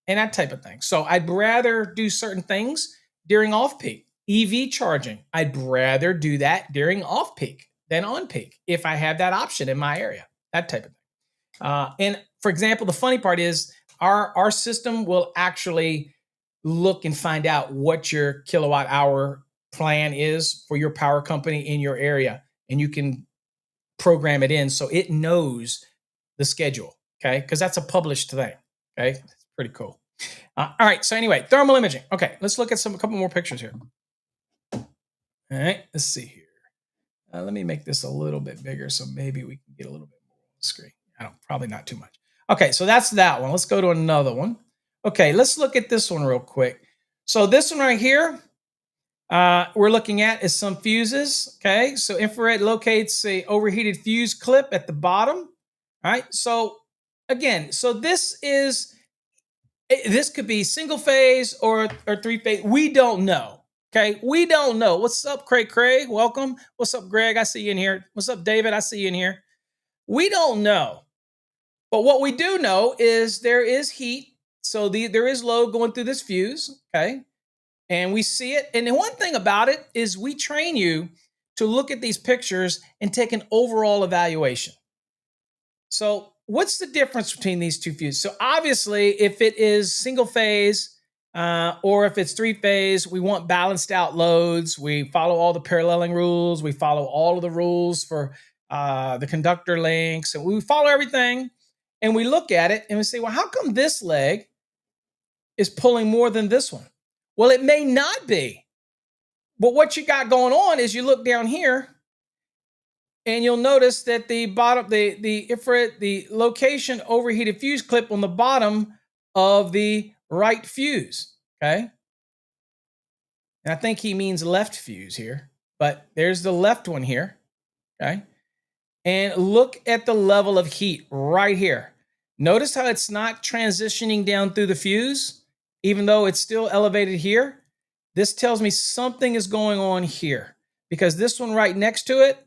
and that type of thing. So I'd rather do certain things during off-peak. EV charging, I'd rather do that during off-peak than on-peak if I have that option in my area, that type of thing. And for example, the funny part is our system will actually look and find out what your kilowatt hour plan is for your power company in your area. And you can program it in so it knows the schedule, okay? Because that's a published thing, okay? It's pretty cool. All right, so anyway, thermal imaging. Okay, let's look at a couple more pictures here. All right, let's see here. Let me make this a little bit bigger so maybe we can get a little bit more on the screen. Probably not too much. Okay, so that's that one. Let's go to another one. Okay, let's look at this one real quick. So this one right here, we're looking at is some fuses. Okay, so infrared locates a overheated fuse clip at the bottom. All right, so again, so this could be single phase or three phase. We don't know. Okay, we don't know. What's up, Craig? Welcome. What's up, Greg? I see you in here. What's up, David? I see you in here. We don't know. But what we do know is there is heat. So there is load going through this fuse. Okay. And we see it. And the one thing about it is we train you to look at these pictures and take an overall evaluation. So what's the difference between these two fuses? So obviously, if it is single phase or if it's three phase, we want balanced out loads. We follow all the paralleling rules. We follow all of the rules for the conductor links. And we follow everything. And we look at it and we say, well, how come this leg is pulling more than this one? Well, it may not be. But what you got going on is you look down here and you'll notice that the bottom, the location overheated fuse clip on the bottom of the right fuse. Okay. And I think he means left fuse here, but there's the left one here. Okay. And look at the level of heat right here. Notice how it's not transitioning down through the fuse, even though it's still elevated here. This tells me something is going on here, because this one right next to it,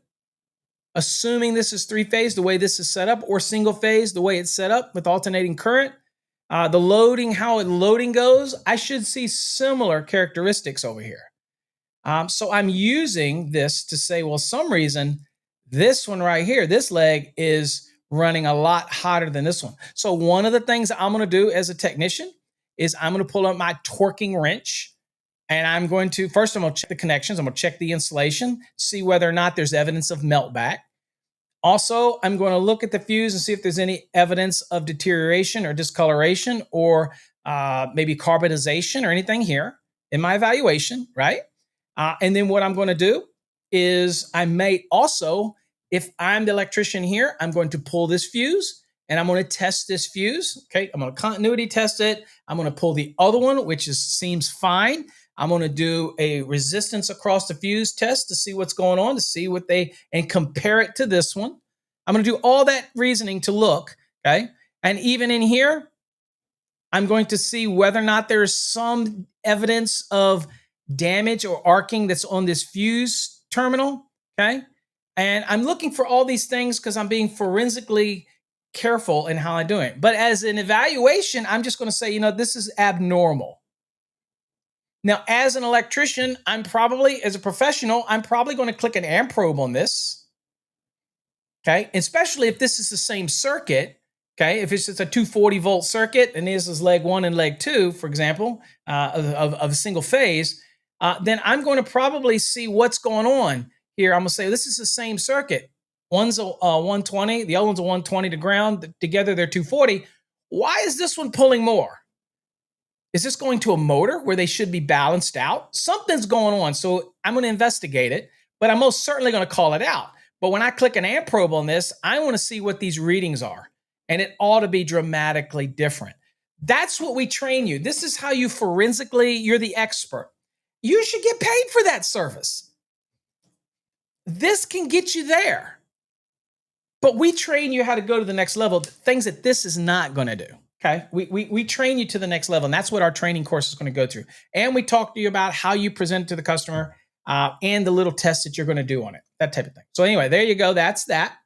assuming this is three phase, the way this is set up, or single phase, the way it's set up with alternating current, the loading, how loading goes, I should see similar characteristics over here. So I'm using this to say, well, some reason this one right here, this leg is running a lot hotter than this one. So one of the things I'm going to do as a technician is I'm going to pull out my torquing wrench, and I'm going to, first I'm going to check the connections. I'm going to check the insulation, see whether or not there's evidence of meltback. Also, I'm going to look at the fuse and see if there's any evidence of deterioration or discoloration or maybe carbonization or anything here in my evaluation, right? And then what I'm going to do is I may also, if I'm the electrician here, I'm going to pull this fuse and I'm going to test this fuse. Okay, I'm going to continuity test it. I'm going to pull the other one, which seems fine. I'm going to do a resistance across the fuse test to see what's going on, to see what and compare it to this one. I'm going to do all that reasoning to look, okay? And even in here, I'm going to see whether or not there's some evidence of damage or arcing that's on this fuse terminal, okay? And I'm looking for all these things because I'm being forensically careful in how I do it. But as an evaluation, I'm just going to say, this is abnormal. Now, as an electrician, as a professional, I'm probably going to click an amp probe on this, okay? Especially if this is the same circuit. Okay, if it's just a 240 volt circuit and this is leg 1 and leg 2, for example, of a single phase, then I'm going to probably see what's going on here. I'm going to say this is the same circuit. One's a 120, the other one's a 120 to ground. Together they're 240. Why is this one pulling more? Is this going to a motor where they should be balanced out? Something's going on, so I'm going to investigate it, but I'm most certainly going to call it out. But when I click an amp probe on this, I want to see what these readings are. And it ought to be dramatically different. That's what we train you. This is how you you're the expert. You should get paid for that service. This can get you there. But we train you how to go to the next level, things that this is not going to do. Okay, we train you to the next level, and that's what our training course is going to go through. And we talk to you about how you present it to the customer and the little tests that you're going to do on it, that type of thing. So anyway, there you go. That's that.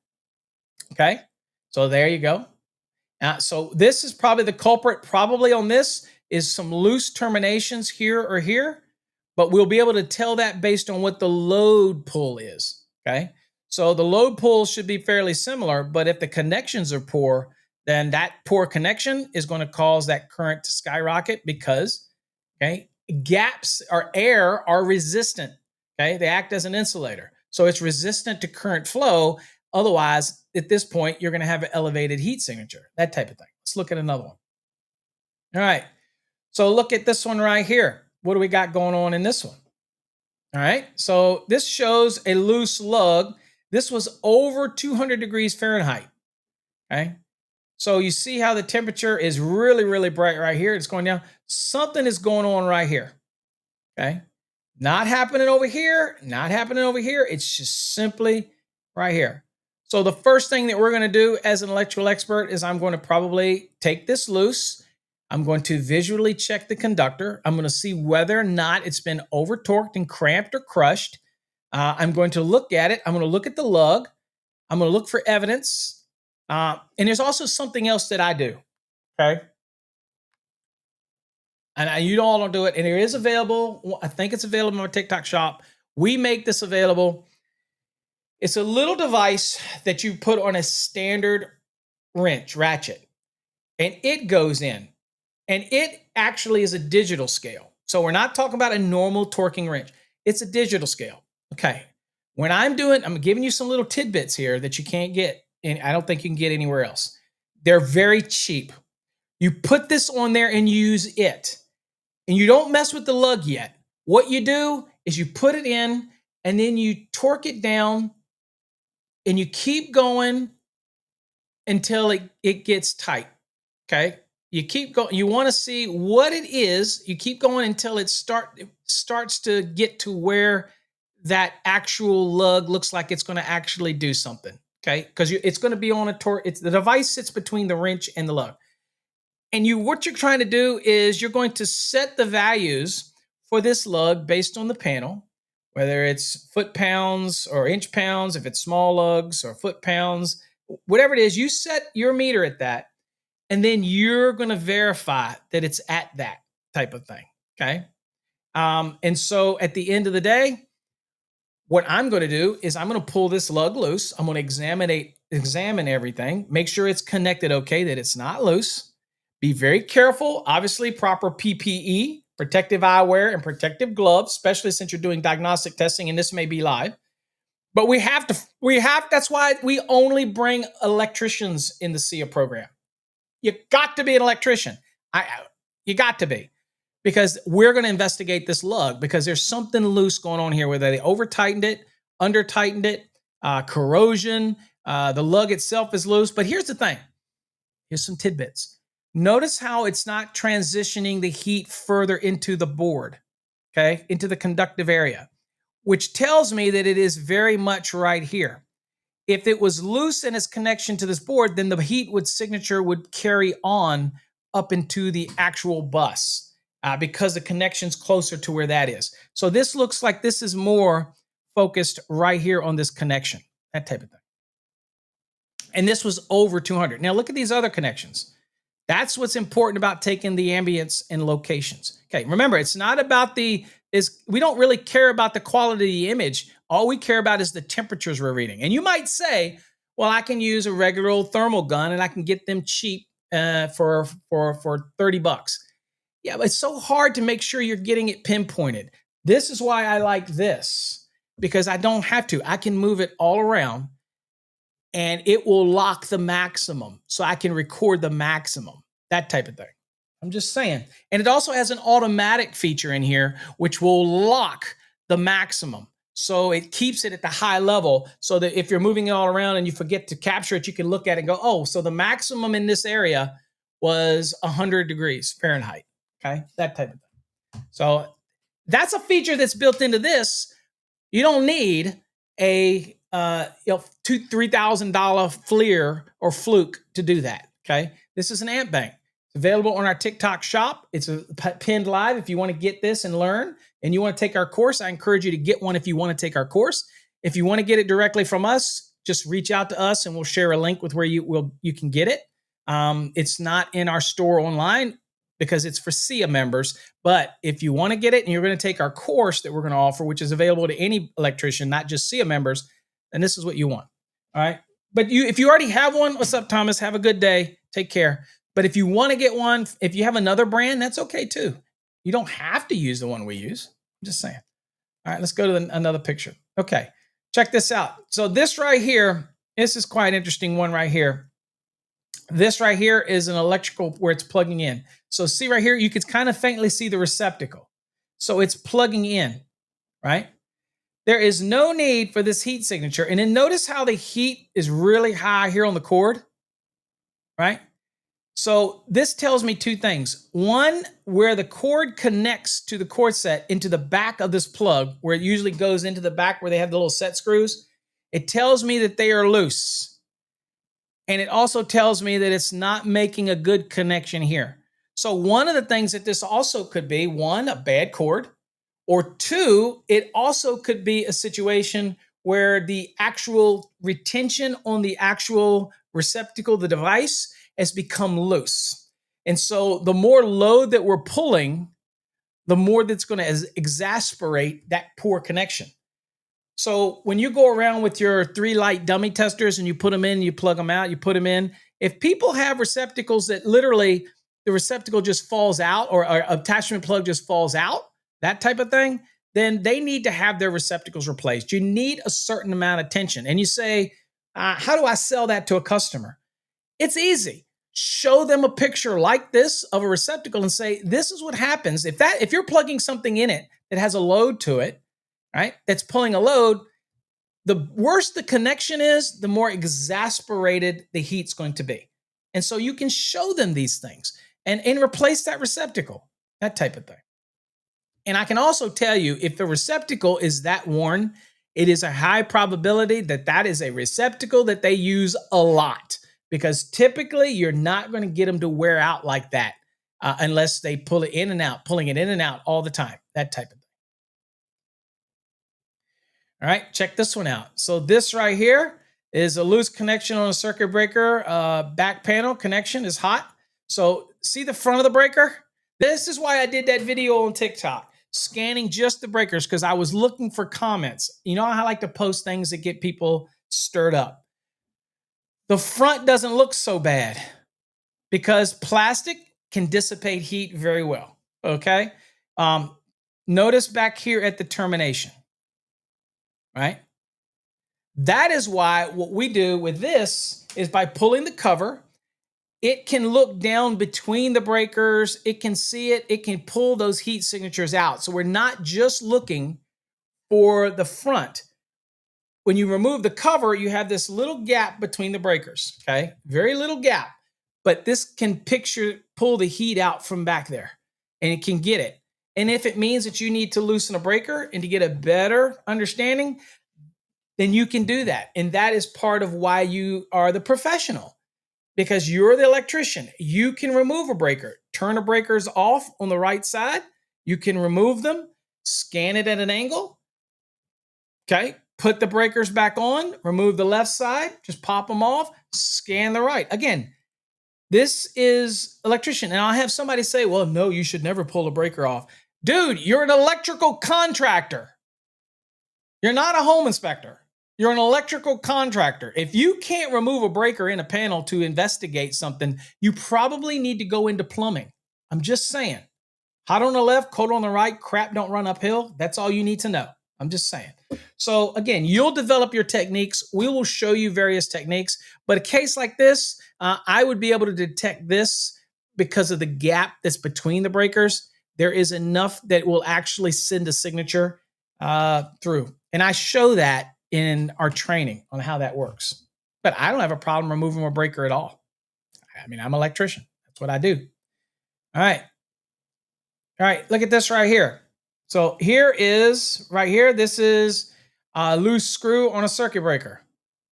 Okay, so there you go. So this is probably the culprit. Probably on this is some loose terminations here or here, but we'll be able to tell that based on what the load pull is. Okay, so the load pull should be fairly similar, but if the connections are poor, then that poor connection is going to cause that current to skyrocket because, okay, gaps or air are resistant. Okay, they act as an insulator, so it's resistant to current flow. Otherwise, at this point, you're going to have an elevated heat signature, that type of thing. Let's look at another one. All right, so look at this one right here. What do we got going on in this one? All right, so this shows a loose lug. This was over 200 degrees Fahrenheit. Okay, so you see how the temperature is really, really bright right here. It's going down. Something is going on right here. Okay, not happening over here, not happening over here. It's just simply right here. So the first thing that we're going to do as an electrical expert is I'm going to probably take this loose. I'm going to visually check the conductor. I'm going to see whether or not it's been over torqued and cramped or crushed. I'm going to look at it. I'm going to look at the lug. I'm going to look for evidence. And there's also something else that I do. Okay. And you all don't do it. And it is available. I think it's available in our TikTok shop. We make this available. It's a little device that you put on a standard ratchet, and it goes in, and it actually is a digital scale. So we're not talking about a normal torquing wrench. It's a digital scale. Okay. When I'm giving you some little tidbits here that you can't get, and I don't think you can get anywhere else. They're very cheap. You put this on there and use it, and you don't mess with the lug yet. What you do is you put it in, and then you torque it down, and you keep going until it gets tight. Okay. You keep going. You want to see what it is. You keep going until it starts to get to where that actual lug looks like it's going to actually do something. Okay. Because it's going to be on a torque. The device sits between the wrench and the lug. And what you're trying to do is you're going to set the values for this lug based on the panel, whether it's foot pounds or inch pounds, if it's small lugs or foot pounds, whatever it is, you set your meter at that. And then you're going to verify that it's at that type of thing. Okay. And so at the end of the day, what I'm going to do is I'm going to pull this lug loose. I'm going to examine everything, make sure it's connected okay, that it's not loose. Be very careful. Obviously, proper PPE, protective eyewear, and protective gloves, especially since you're doing diagnostic testing, and this may be live. But that's why we only bring electricians in the SIA program. You got to be an electrician. You got to be. because we're going to investigate this lug because there's something loose going on here, whether they over tightened it, under tightened it, corrosion. The lug itself is loose. But here's the thing. Here's some tidbits. Notice how it's not transitioning the heat further into the board, okay, into the conductive area, which tells me that it is very much right here. If it was loose in its connection to this board, then the heat signature would carry on up into the actual bus because the connection's closer to where that is. So this looks like this is more focused right here on this connection, that type of thing. And this was over 200. Now look at these other connections. That's what's important about taking the ambience and locations. Okay, remember, it's not about we don't really care about the quality of the image. All we care about is the temperatures we're reading. And you might say, well, I can use a regular old thermal gun and I can get them cheap for $30. Yeah, but it's so hard to make sure you're getting it pinpointed. This is why I like this, because I don't have to. I can move it all around and it will lock the maximum so I can record the maximum, that type of thing. I'm just saying. And it also has an automatic feature in here, which will lock the maximum. So it keeps it at the high level so that if you're moving it all around and you forget to capture it, you can look at it and go, oh, so the maximum in this area was 100 degrees Fahrenheit. Okay, that type of thing. So that's a feature that's built into this. You don't need a $2,000-$3,000 FLIR or Fluke to do that. Okay, this is an amp bank. It's available on our TikTok shop. It's pinned live. If you want to get this and learn, and you want to take our course, I encourage you to get one if you want to take our course. If you want to get it directly from us, just reach out to us and we'll share a link with where you can get it. It's not in our store online because it's for SIA members. But if you want to get it and you're going to take our course that we're going to offer, which is available to any electrician, not just SIA members, then this is what you want. All right. But if you already have one, what's up, Thomas? Have a good day. Take care. But if you want to get one, if you have another brand, that's okay too. You don't have to use the one we use. I'm just saying. All right, let's go to another picture. Okay, check this out. So this right here, this is quite an interesting one right here. This right here is an electrical where it's plugging in. So see right here, you can kind of faintly see the receptacle. So it's plugging in, right? There is no need for this heat signature. And then notice how the heat is really high here on the cord, right? So this tells me two things. One, where the cord connects to the cord set into the back of this plug, where it usually goes into the back where they have the little set screws, it tells me that they are loose. And it also tells me that it's not making a good connection here. So one of the things that this also could be, one, a bad cord, or two, it also could be a situation where the actual retention on the actual receptacle, the device, has become loose. And so the more load that we're pulling, the more that's going to exasperate that poor connection. So when you go around with your 3-light dummy testers and you put them in, you plug them out, you put them in, if people have receptacles that literally the receptacle just falls out or attachment plug just falls out, that type of thing, then they need to have their receptacles replaced. You need a certain amount of tension. And you say, how do I sell that to a customer? It's easy. Show them a picture like this of a receptacle and say, this is what happens. If you're plugging something in it that has a load to it, right, that's pulling a load, the worse the connection is, the more exasperated the heat's going to be. And so you can show them these things and replace that receptacle, that type of thing. And I can also tell you, if the receptacle is that worn, it is a high probability that that is a receptacle that they use a lot. Because typically you're not going to get them to wear out like that unless they pull it in and out, pulling it in and out all the time, that type of thing. All right, check this one out. So this right here is a loose connection on a circuit breaker. Back panel connection is hot. So see the front of the breaker? This is why I did that video on TikTok, scanning just the breakers, because I was looking for comments. You know how I like to post things that get people stirred up. The front doesn't look so bad because plastic can dissipate heat very well, okay? Notice back here at the termination, right? That is why what we do with this is by pulling the cover, it can look down between the breakers. It can see it. It can pull those heat signatures out. So we're not just looking for the front. When you remove the cover, you have this little gap between the breakers, okay? Very little gap, but this can pull the heat out from back there, and it can get it. And if it means that you need to loosen a breaker and to get a better understanding, then you can do that. And that is part of why you are the professional, because you're the electrician. You can remove a breaker, turn the breakers off on the right side. You can remove them, scan it at an angle, okay? Put the breakers back on, remove the left side, just pop them off, scan the right. Again, this is electrician. And I'll have somebody say, well, no, you should never pull a breaker off. Dude, you're an electrical contractor. You're not a home inspector. You're an electrical contractor. If you can't remove a breaker in a panel to investigate something, you probably need to go into plumbing. I'm just saying. Hot on the left, cold on the right, crap don't run uphill. That's all you need to know. I'm just saying. So again, you'll develop your techniques. We will show you various techniques. But a case like this, I would be able to detect this because of the gap that's between the breakers. There is enough that will actually send a signature through. And I show that in our training on how that works. But I don't have a problem removing a breaker at all. I mean, I'm an electrician. That's what I do. All right. All right, look at this right here. So here is, right here, this is a loose screw on a circuit breaker,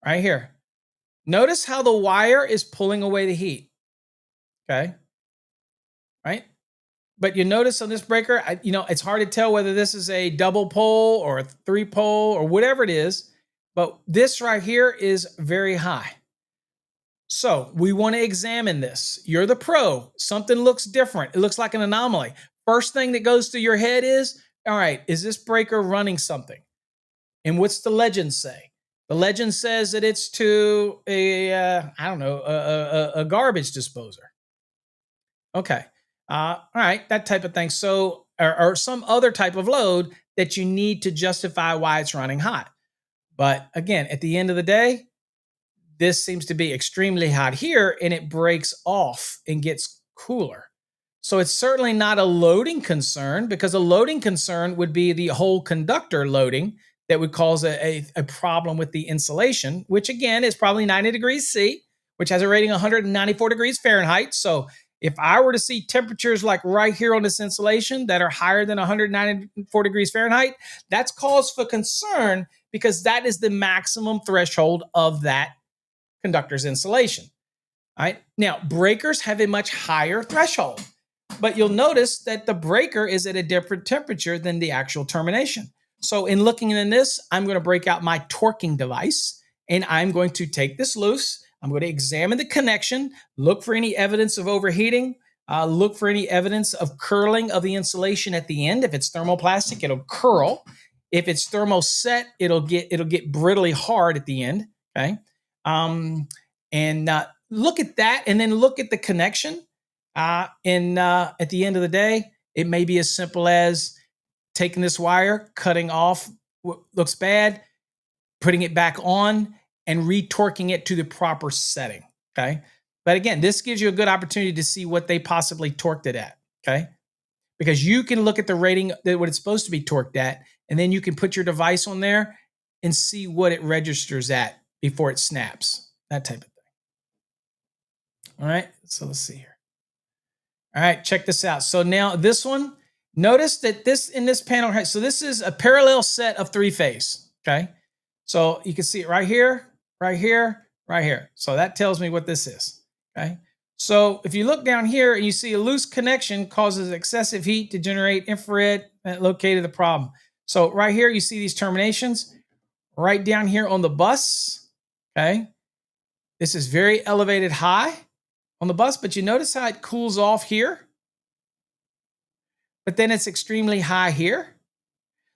right here. Notice how the wire is pulling away the heat, okay? Right? But you notice on this breaker, it's hard to tell whether this is a double pole or a 3-pole or whatever it is, but this right here is very high. So we want to examine this. You're the pro. Something looks different. It looks like an anomaly. First thing that goes through your head is, all right, is this breaker running something? And what's the legend say? The legend says that it's to a garbage disposer. Okay. All right, that type of thing. So, or some other type of load that you need to justify why it's running hot. But again, at the end of the day, this seems to be extremely hot here, and it breaks off and gets cooler. So it's certainly not a loading concern, because a loading concern would be the whole conductor loading that would cause a problem with the insulation, which again is probably 90 degrees C, which has a rating of 194 degrees Fahrenheit. So if I were to see temperatures like right here on this insulation that are higher than 194 degrees Fahrenheit, that's cause for concern, because that is the maximum threshold of that conductor's insulation. All right. Now, breakers have a much higher threshold, but you'll notice that the breaker is at a different temperature than the actual termination. So in looking in this, I'm going to break out my torquing device, and I'm going to take this loose. I'm going to examine the connection, look for any evidence of overheating, look for any evidence of curling of the insulation at the end. If it's thermoplastic, it'll curl. If it's thermoset, it'll get brittly hard at the end. Okay. And look at that, and then look at the connection. And at the end of the day, it may be as simple as taking this wire, cutting off what looks bad, putting it back on, and retorquing it to the proper setting. Okay. But again, this gives you a good opportunity to see what they possibly torqued it at. Okay. Because you can look at the rating, what it's supposed to be torqued at, and then you can put your device on there and see what it registers at before it snaps. That type of thing. All right. So let's see here. All right. Check this out. So now this one, notice that in this panel, so this is a parallel set of 3-phase. Okay. So you can see it right here, right here, right here. So that tells me what this is. Okay. So if you look down here and you see a loose connection causes excessive heat to generate infrared, that located the problem. So right here, you see these terminations right down here on the bus. Okay. This is very elevated high on the bus, but you notice how it cools off here, but then it's extremely high here.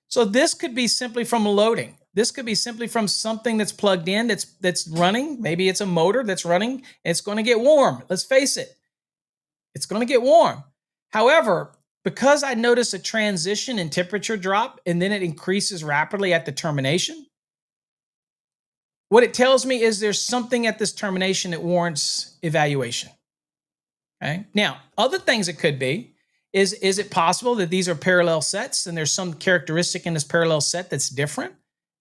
So this could be simply from loading. This could be simply from something that's plugged in, that's running. Maybe it's a motor that's running. It's going to get warm. Let's face it. It's going to get warm. However, because I notice a transition in temperature drop and then it increases rapidly at the termination, what it tells me is there's something at this termination that warrants evaluation. Okay. Now, other things it could be is it possible that these are parallel sets and there's some characteristic in this parallel set that's different?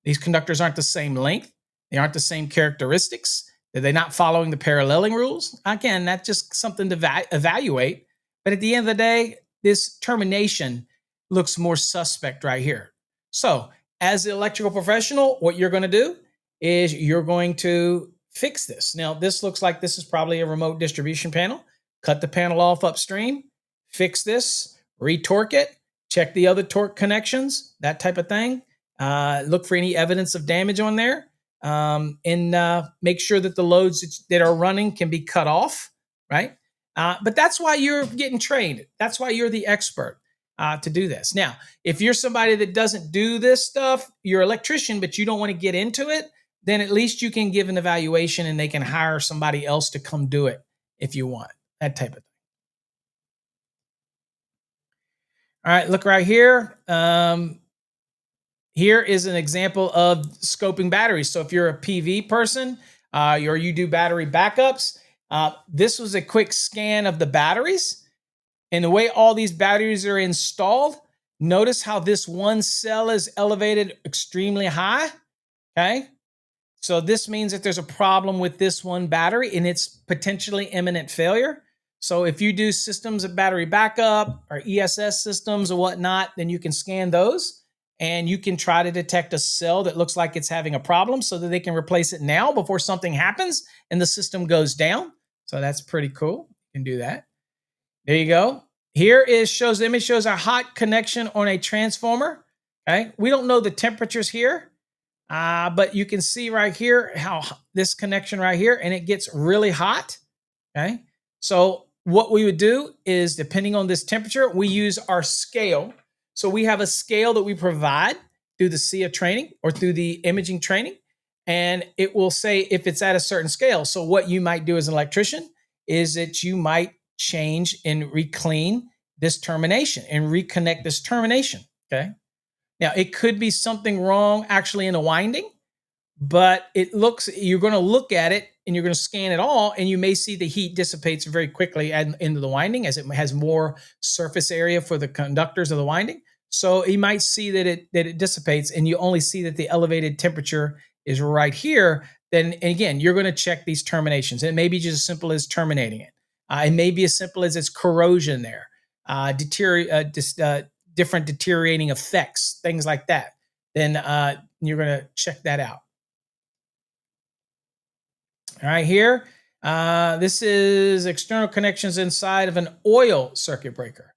These conductors aren't the same length. They aren't the same characteristics. Are they not following the paralleling rules? Again, that's just something to evaluate. But at the end of the day, this termination looks more suspect right here. So, as the electrical professional, what you're going to do is you're going to fix this. Now, this looks like this is probably a remote distribution panel. Cut the panel off upstream, fix this, retorque it, check the other torque connections, that type of thing. Look for any evidence of damage on there, and make sure that the loads that are running can be cut off, right? But that's why you're getting trained. That's why you're the expert to do this. Now, if you're somebody that doesn't do this stuff, you're an electrician, but you don't want to get into it, then at least you can give an evaluation and they can hire somebody else to come do it if you want, that type of thing. All right, look right here. Here is an example of scoping batteries. So if you're a PV person or you do battery backups, this was a quick scan of the batteries. And the way all these batteries are installed, notice how this one cell is elevated extremely high, okay? So this means that there's a problem with this one battery and it's potentially imminent failure. So if you do systems of battery backup or ESS systems or whatnot, then you can scan those and you can try to detect a cell that looks like it's having a problem so that they can replace it now before something happens and the system goes down. So that's pretty cool. You can do that. There you go. Here is the image shows a hot connection on a transformer. Okay. We don't know the temperatures here, but you can see right here how this connection right here, and it gets really hot. Okay. So what we would do is, depending on this temperature, we use our scale. So we have a scale that we provide through the SIA training or through the imaging training, and it will say if it's at a certain scale. So what you might do as an electrician is that you might change and reclean this termination and reconnect this termination. Okay. Now it could be something wrong actually in the winding, but you're going to look at it and you're going to scan it all, and you may see the heat dissipates very quickly into the winding as it has more surface area for the conductors of the winding. So you might see that it dissipates, and you only see that the elevated temperature is right here. Then again, you're going to check these terminations. It may be just as simple as terminating it. It may be as simple as it's corrosion there, different deteriorating effects, things like that. Then you're going to check that out. All right, here, this is external connections inside of an oil circuit breaker.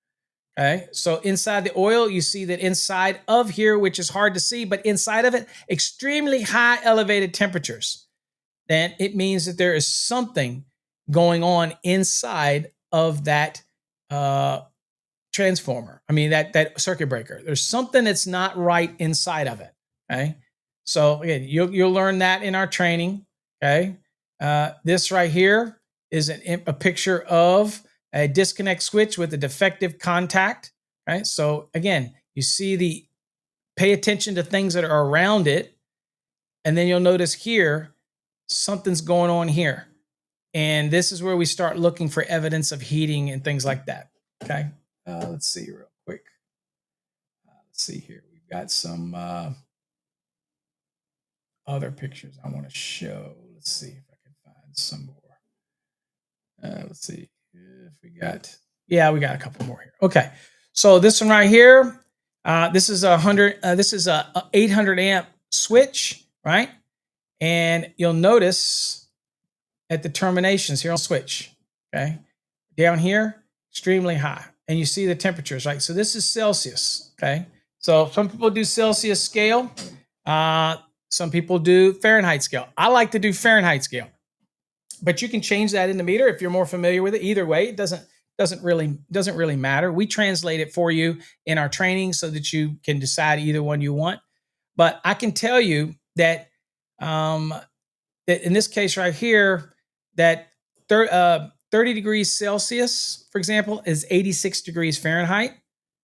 Okay, so inside the oil, you see that inside of here, which is hard to see, but inside of it, extremely high elevated temperatures. Then it means that there is something going on inside of that transformer. I mean, that circuit breaker. There's something that's not right inside of it. Okay, so again, you'll learn that in our training. Okay, this right here is a picture of a disconnect switch with a defective contact. Right, so again, you see pay attention to things that are around it, and then you'll notice here something's going on here. And this is where we start looking for evidence of heating and things like that. Okay. Let's see real quick. Let's see here. We've got some other pictures I want to show. Let's see if I can find some more. Let's see if we got a couple more here. Okay. So this one right here, this is a 800 amp switch, right? And you'll notice at the terminations here on switch, okay? Down here, extremely high. And you see the temperatures, right? So this is Celsius, okay? So some people do Celsius scale. Some people do Fahrenheit scale. I like to do Fahrenheit scale. But you can change that in the meter if you're more familiar with it. Either way, it doesn't really matter. We translate it for you in our training so that you can decide either one you want. But I can tell you that in this case right here, that 30 degrees Celsius, for example, is 86 degrees Fahrenheit,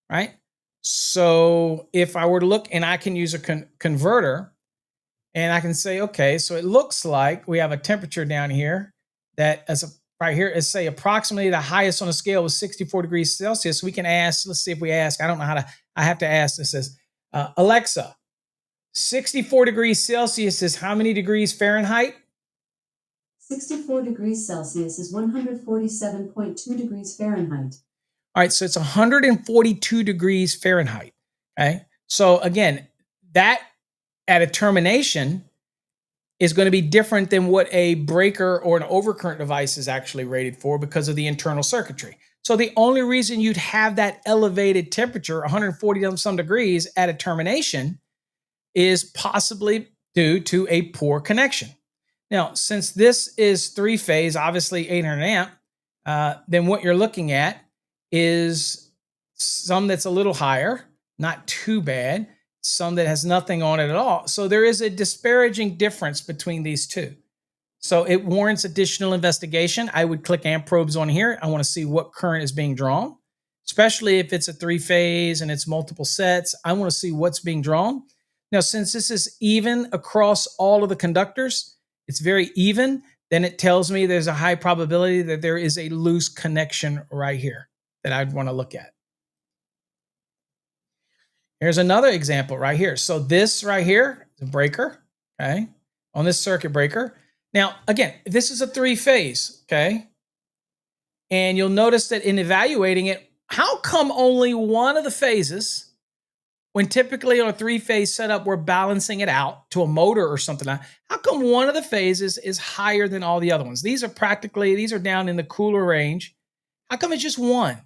right? So if I were to look, and I can use a converter, and I can say, okay, so it looks like we have a temperature down here that is right here is say approximately the highest on the scale was 64 degrees Celsius. We can ask, let's see if we ask, I don't know how to, I have to ask this. Says, Alexa, 64 degrees Celsius is how many degrees Fahrenheit? 64 degrees Celsius is 147.2 degrees Fahrenheit. All right, so it's 142 degrees Fahrenheit. Okay, so again, that at a termination is going to be different than what a breaker or an overcurrent device is actually rated for because of the internal circuitry. So the only reason you'd have that elevated temperature, 140 some degrees at a termination, is possibly due to a poor connection. Now, since this is three-phase, obviously 800 amp, then what you're looking at is some that's a little higher, not too bad, some that has nothing on it at all. So there is a disparaging difference between these two. So it warrants additional investigation. I would click amp probes on here. I want to see what current is being drawn, especially if it's a three-phase and it's multiple sets. I want to see what's being drawn. Now, since this is even across all of the conductors, it's very even, then it tells me there's a high probability that there is a loose connection right here that I'd want to look at. Here's another example right here. So this right here is a breaker, okay, on this circuit breaker. Now, again, this is a three-phase, okay? And you'll notice that in evaluating it, how come only one of the phases, when typically on a three-phase setup, we're balancing it out to a motor or something like that, how come one of the phases is higher than all the other ones? These are down in the cooler range. How come it's just one?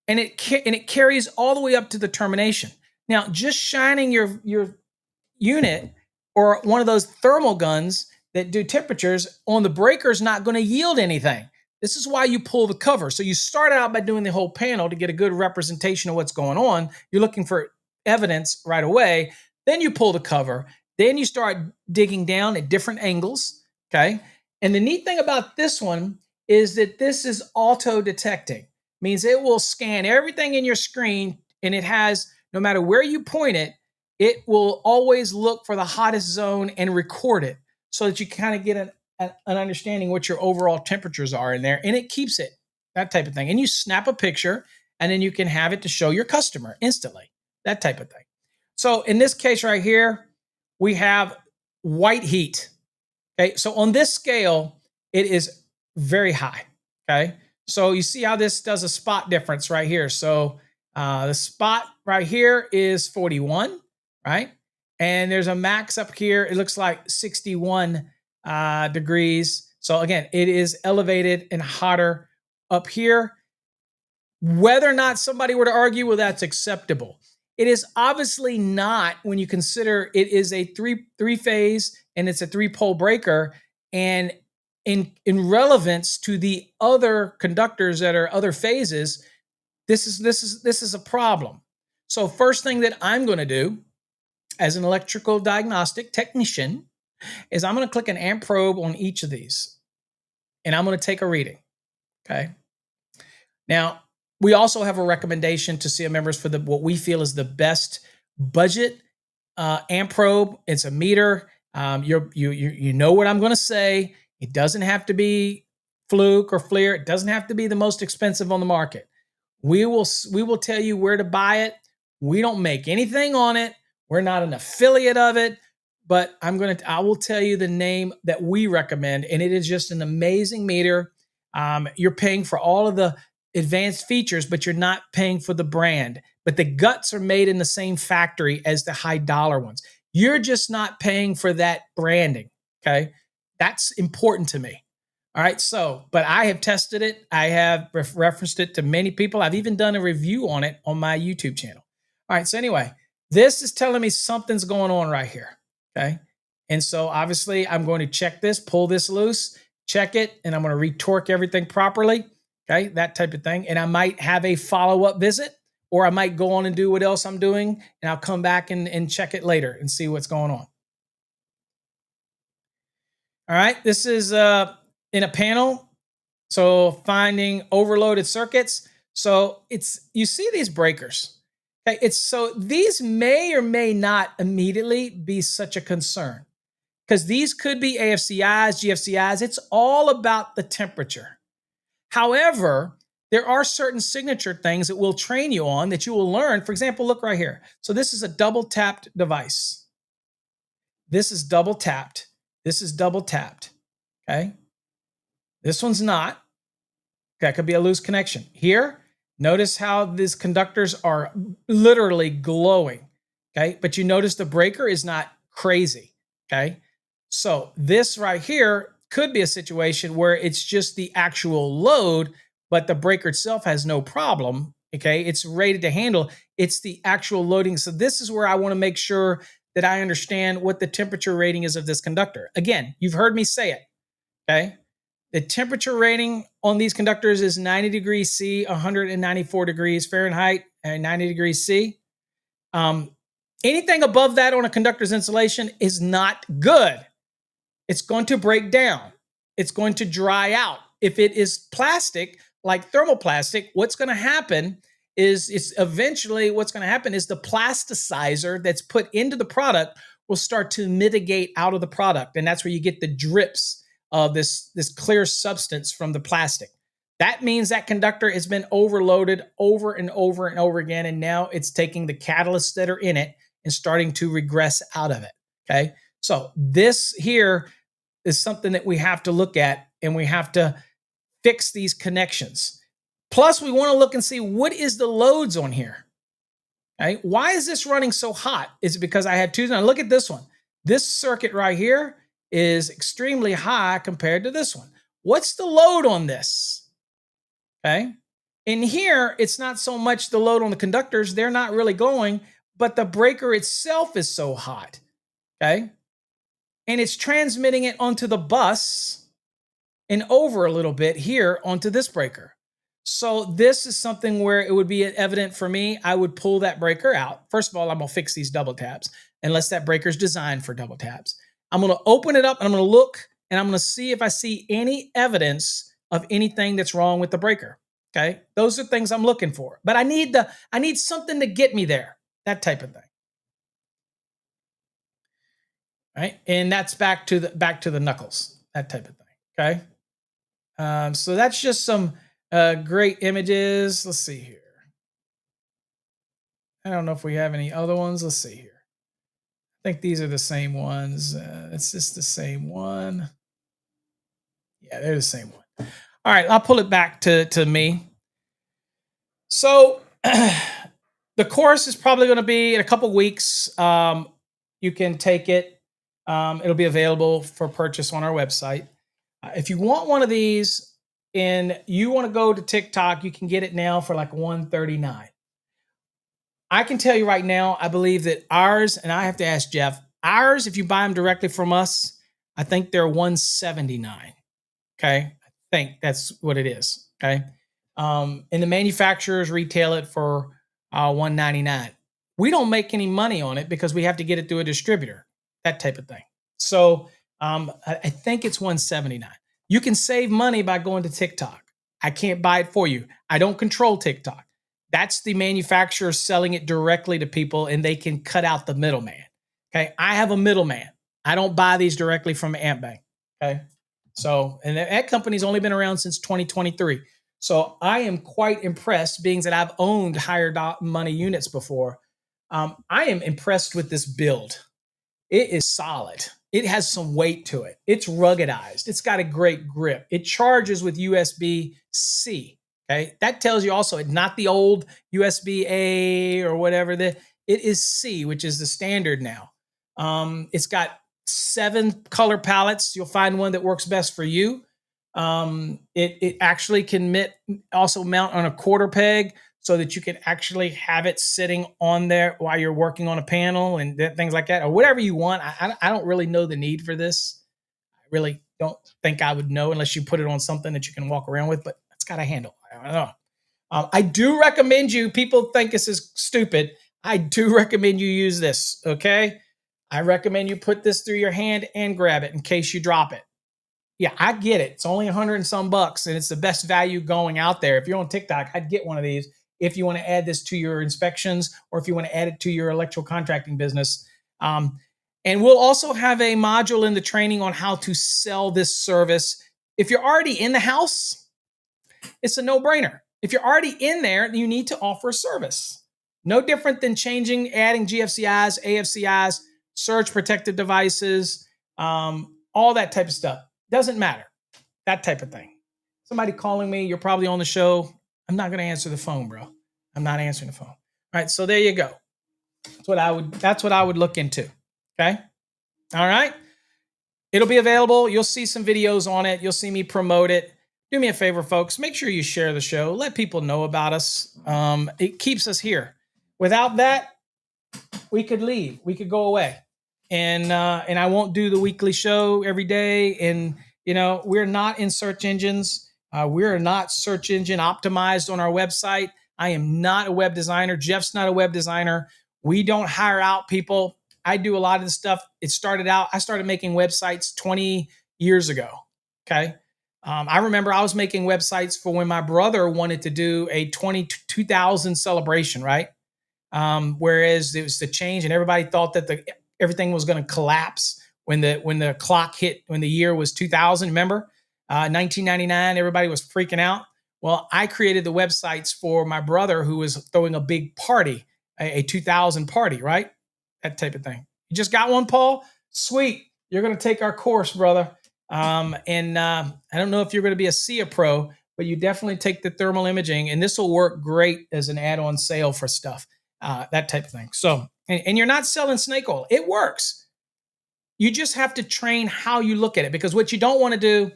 And it carries all the way up to the termination. Now, just shining your unit or one of those thermal guns that do temperatures on the breaker is not going to yield anything. This is why you pull the cover. So you start out by doing the whole panel to get a good representation of what's going on. You're looking for evidence right away. Then you pull the cover. Then you start digging down at different angles, okay? And the neat thing about this one is that this is auto-detecting. Means it will scan everything in your screen, and it has, no matter where you point it, it will always look for the hottest zone and record it so that you kind of get an understanding what your overall temperatures are in there, and it keeps it, that type of thing. And you snap a picture, and then you can have it to show your customer instantly, that type of thing. So in this case right here, we have white heat. Okay, so on this scale, it is very high. Okay, so you see how this does a spot difference right here. So the spot right here is 41, right? And there's a max up here. It looks like 61 degrees. So again, it is elevated and hotter up here. Whether or not somebody were to argue, well, that's acceptable. It is obviously not when you consider it is a three-phase and it's a three-pole breaker, and in relevance to the other conductors that are other phases, this is a problem. So first thing that I'm going to do as an electrical diagnostic technician is I'm going to click an amp probe on each of these, and I'm going to take a reading. Okay. Now, we also have a recommendation to CM members for what we feel is the best budget amp probe. It's a meter. You know what I'm going to say. It doesn't have to be Fluke or FLIR. It doesn't have to be the most expensive on the market. We will tell you where to buy it. We don't make anything on it. We're not an affiliate of it, but I will tell you the name that we recommend, and it is just an amazing meter. You're paying for all of the advanced features, but you're not paying for the brand. But the guts are made in the same factory as the high dollar ones. You're just not paying for that branding. Okay. That's important to me. All right. So, but I have tested it. I have referenced it to many people. I've even done a review on it on my YouTube channel. All right. So anyway, this is telling me something's going on right here. Okay. And so obviously I'm going to check this, pull this loose, check it, and I'm going to retorque everything properly. Okay. That type of thing. And I might have a follow-up visit, or I might go on and do what else I'm doing, and I'll come back and check it later and see what's going on. All right. This is in a panel. So finding overloaded circuits. So you see these breakers. Okay. So these may or may not immediately be such a concern. because these could be AFCIs, GFCIs. It's all about the temperature. However, there are certain signature things that we'll train you on that you will learn. For example, look right here. So this is a double tapped device. This is double tapped. This is double tapped. Okay. This one's not. That could be a loose connection. Here, notice how these conductors are literally glowing. Okay. But you notice the breaker is not crazy. Okay. So this right here could be a situation where it's just the actual load, but the breaker itself has no problem. Okay. It's rated to handle. It's the actual loading. So this is where I want to make sure that I understand what the temperature rating is of this conductor. Again, you've heard me say it. Okay. The temperature rating on these conductors is 90 degrees C, 194 degrees Fahrenheit, and 90 degrees C. Anything above that on a conductor's insulation is not good. It's going to break down. It's going to dry out. If it is plastic, like thermoplastic, what's going to happen is the plasticizer that's put into the product will start to mitigate out of the product. And that's where you get the drips of this clear substance from the plastic. That means that conductor has been overloaded over and over and over again. And now it's taking the catalysts that are in it and starting to regress out of it. Okay. So this here is something that we have to look at, and we have to fix these connections. Plus, we want to look and see what is the loads on here. Okay? Why is this running so hot? Is it because I had two? Now look at this one. This circuit right here is extremely high compared to this one. What's the load on this? Okay. In here, it's not so much the load on the conductors. They're not really going, but the breaker itself is so hot. Okay. And it's transmitting it onto the bus and over a little bit here onto this breaker. So this is something where it would be evident for me. I would pull that breaker out. First of all, I'm going to fix these double taps unless that breaker is designed for double taps. I'm going to open it up and I'm going to look and I'm going to see if I see any evidence of anything that's wrong with the breaker. Okay. Those are things I'm looking for, but I need something to get me there. That type of thing. Right. And that's back to the knuckles, that type of thing. Okay. So that's just some great images. Let's see here. I don't know if we have any other ones. Let's see here. I think these are the same ones. It's just the same one. Yeah, they're the same one. All right, I'll pull it back to me. So the course is probably going to be in a couple weeks. You can take it. It'll be available for purchase on our website. If you want one of these and you want to go to TikTok, you can get it now for like $139. I can tell you right now, I believe that ours, and I have to ask Jeff, ours, if you buy them directly from us, I think they're $179. Okay. I think that's what it is. Okay. And the manufacturers retail it for $199. We don't make any money on it because we have to get it through a distributor, that type of thing. So I think it's $179. You can save money by going to TikTok. I can't buy it for you. I don't control TikTok. That's the manufacturer selling it directly to people, and they can cut out the middleman. Okay. I have a middleman. I don't buy these directly from AmpBank. Okay. So, and that company's only been around since 2023. So I am quite impressed, being that I've owned higher money units before. I am impressed with this build. It is solid. It has some weight to it. It's ruggedized. It's got a great grip. It charges with USB-C. Okay, that tells you also it's not the old USB-A or whatever. It is C, which is the standard now. It's got 7 color palettes. You'll find one that works best for you. It actually can also mount on a quarter peg so that you can actually have it sitting on there while you're working on a panel and things like that, or whatever you want. I don't really know the need for this. I really don't think I would know unless you put it on something that you can walk around with, but it's got a handle. I don't know. I do recommend you, people think this is stupid. I do recommend you use this, okay? I recommend you put this through your hand and grab it in case you drop it. Yeah, I get it. It's only $100 and some bucks, and it's the best value going out there. If you're on TikTok, I'd get one of these if you want to add this to your inspections or if you want to add it to your electrical contracting business. And we'll also have a module in the training on how to sell this service. If you're already in the house, it's a no-brainer. If you're already in there, you need to offer a service. No different than adding GFCIs, AFCIs, surge protected devices, all that type of stuff. Doesn't matter. That type of thing. Somebody calling me, you're probably on the show. I'm not going to answer the phone, bro. I'm not answering the phone. All right, so there you go. That's what I would look into. Okay? All right? It'll be available. You'll see some videos on it. You'll see me promote it. Do me a favor, folks. Make sure you share the show. Let people know about us. It keeps us here. Without that, we could leave. We could go away. And I won't do the weekly show every day. And, we're not in search engines. We're not search engine optimized on our website. I am not a web designer. Jeff's not a web designer. We don't hire out people. I do a lot of the stuff. I started making websites 20 years ago. Okay. I remember I was making websites for when my brother wanted to do a 2000 celebration, right? Whereas it was the change and everybody thought that everything was going to collapse when the clock hit, when the year was 2000, remember? 1999, everybody was freaking out. Well, I created the websites for my brother who was throwing a big party, a 2000 party, right? That type of thing. You just got one, Paul? Sweet. You're going to take our course, brother. I don't know if you're going to be a SIA pro, but you definitely take the thermal imaging, and this will work great as an add-on sale for stuff, that type of thing. So, and you're not selling snake oil. It works. You just have to train how you look at it, because what you don't want to do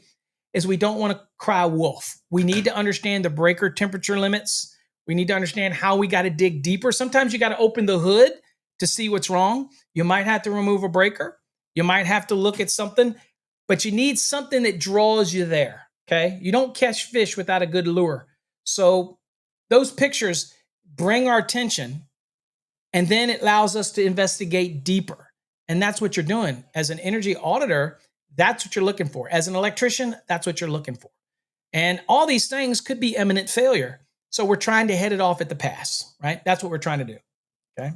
is we don't want to cry wolf. We need to understand the breaker temperature limits. We need to understand how we got to dig deeper. Sometimes you got to open the hood to see what's wrong. You might have to remove a breaker. You might have to look at something, but you need something that draws you there, okay? You don't catch fish without a good lure. So those pictures bring our attention, and then it allows us to investigate deeper. And that's what you're doing. As an energy auditor, that's what you're looking for. As an electrician, that's what you're looking for. And all these things could be imminent failure. So we're trying to head it off at the pass, right? That's what we're trying to do, okay?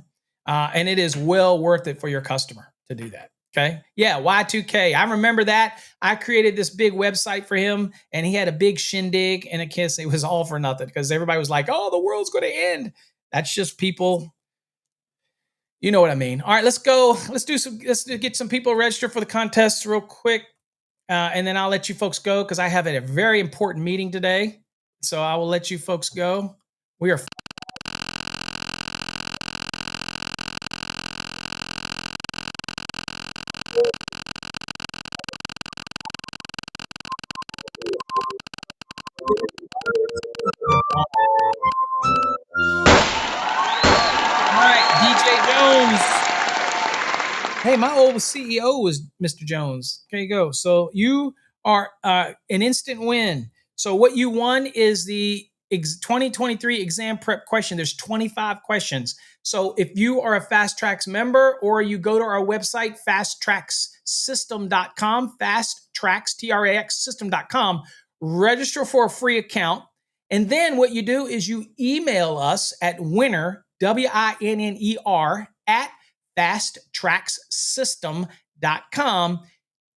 And it is well worth it for your customer to do that. Okay. Yeah. Y2K. I remember that. I created this big website for him, and he had a big shindig and a kiss. It was all for nothing because everybody was like, oh, the world's going to end. That's just people. You know what I mean? All right, let's go. Let's get some people registered for the contest real quick. And then I'll let you folks go because I have a very important meeting today. So I will let you folks go. We are. DJ Jones. Hey, my old CEO was Mr. Jones. There you go. So you are an instant win. So what you won is the 2023 exam prep question. There's 25 questions. So if you are a Fast Tracks member, or you go to our website, fasttrackssystem.com, fasttrackssystem.com, register for a free account. And then what you do is you email us at winner, WINNER, at fasttrackssystem.com.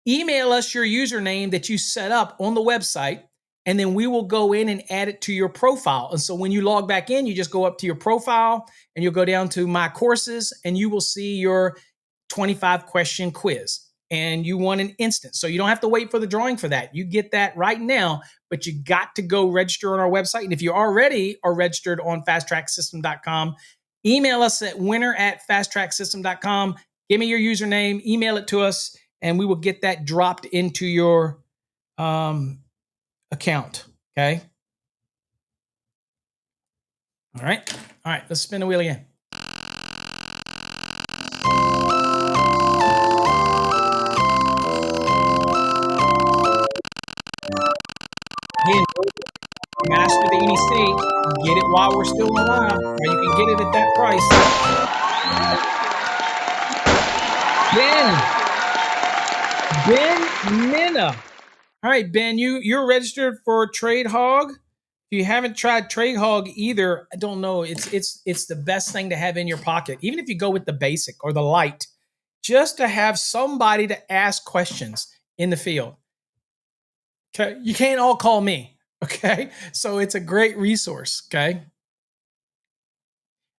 Email us your username that you set up on the website, and then we will go in and add it to your profile. And so when you log back in, you just go up to your profile and you'll go down to my courses, and you will see your 25 question quiz. And you won an instant. So you don't have to wait for the drawing for that. You get that right now, but you got to go register on our website. And if you already are registered on fasttrackssystem.com, email us at winner@fasttrackssystem.com. Give me your username, email it to us, and we will get that dropped into your account. Okay. All right. All right. Let's spin the wheel again. Again, master the NEC. Get it while we're still alive, or you can get it at that price. Ben Minna. All right, Ben, you're registered for Trade Hog. If you haven't tried Trade Hog either, I don't know. It's the best thing to have in your pocket. Even if you go with the basic or the light, just to have somebody to ask questions in the field. Okay. You can't all call me. Okay. So it's a great resource. Okay.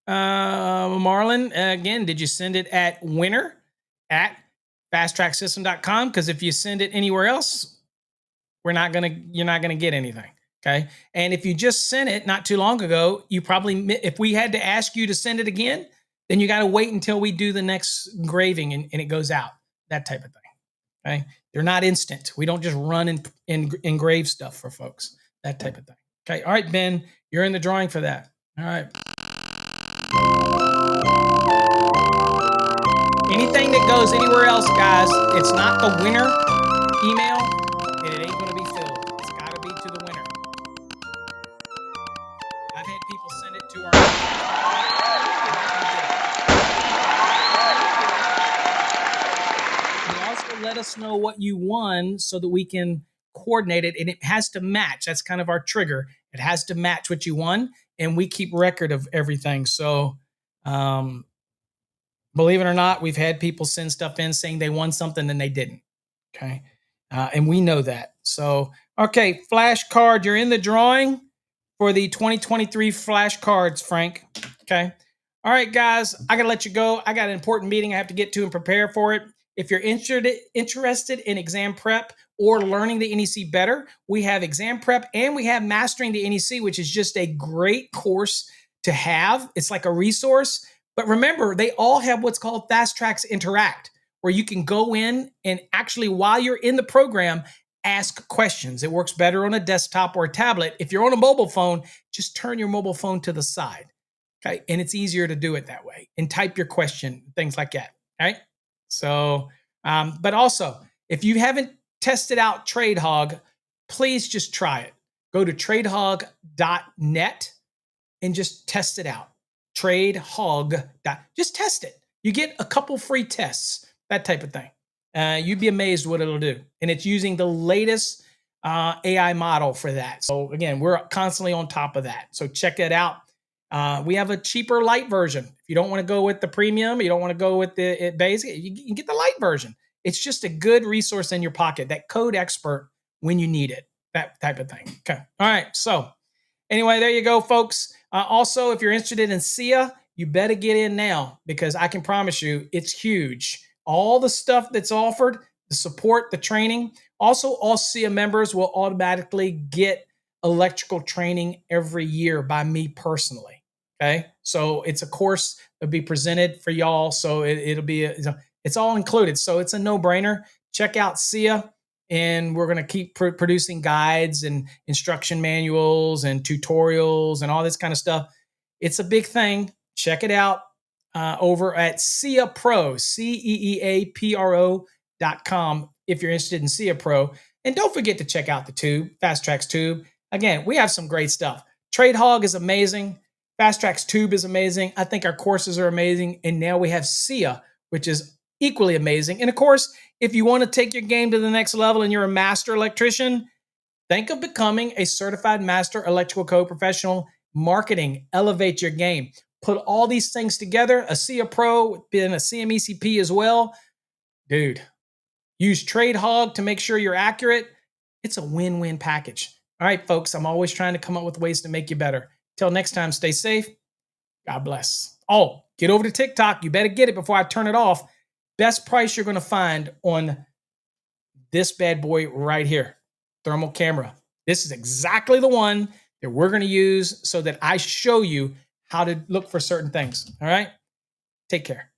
Marlon, again, did you send it at winner@fasttracksystem.com? Because if you send it anywhere else, you're not gonna get anything. Okay. And if you just sent it not too long ago, you probably, if we had to ask you to send it again, then you got to wait until we do the next engraving and it goes out, that type of thing. Okay. They're not instant. We don't just run and engrave stuff for folks, that type of thing. Okay. All right, Ben, you're in the drawing for that. All right. Anything that goes anywhere else, guys, it's not the winner email, and it ain't going to be filled. It's got to be to the winner. I've had people send it to our. You also let us know what you won so that we can coordinate it, and it has to match. That's kind of our trigger. It has to match what you won, and we keep record of everything. So, believe it or not, we've had people send stuff in saying they won something and they didn't. Okay. And we know that. So, okay, flashcard, you're in the drawing for the 2023 flashcards, Frank. Okay. All right, guys, I got to let you go. I got an important meeting I have to get to and prepare for it. If you're interested in exam prep or learning the NEC better, we have exam prep and we have mastering the NEC, which is just a great course to have. It's like a resource. But remember, they all have what's called Fast Tracks Interact, where you can go in and actually, while you're in the program, ask questions. It works better on a desktop or a tablet. If you're on a mobile phone, just turn your mobile phone to the side. Okay. And it's easier to do it that way and type your question, things like that. Okay. So, but also, if you haven't tested out TradeHog, please just try it. Go to tradehog.net and just test it out. TradeHog. Just test it. You get a couple free tests, that type of thing. You'd be amazed what it'll do. And it's using the latest AI model for that. So again, we're constantly on top of that. So check it out. We have a cheaper light version. If you don't want to go with the premium, you don't want to go with the basic, you can get the light version. It's just a good resource in your pocket, that code expert when you need it, that type of thing. Okay. All right. So anyway, there you go, folks. Also, if you're interested in SIA, you better get in now because I can promise you it's huge. All the stuff that's offered, the support, the training. Also, all SIA members will automatically get electrical training every year by me personally. Okay. So it's a course that'll be presented for y'all. So it'll be, it's all included. So it's a no-brainer. Check out SIA. And we're going to keep producing guides and instruction manuals and tutorials and all this kind of stuff. It's a big thing. Check it out over at SIA Pro, CEEAPRO.com if you're interested in SIA Pro. And don't forget to check out the tube, Fast Tracks Tube. Again, we have some great stuff. TradeHog is amazing. Fast Tracks Tube is amazing. I think our courses are amazing. And now we have SIA, which is equally amazing. And of course, if you want to take your game to the next level and you're a master electrician, think of becoming a certified master electrical code professional. Marketing, elevate your game. Put all these things together, a SIA Pro, being a CMECP as well. Dude, use TradeHog to make sure you're accurate. It's a win-win package. All right, folks, I'm always trying to come up with ways to make you better. Till next time, stay safe. God bless. Oh, get over to TikTok. You better get it before I turn it off. Best price you're going to find on this bad boy right here, thermal camera. This is exactly the one that we're going to use so that I show you how to look for certain things. All right? Take care.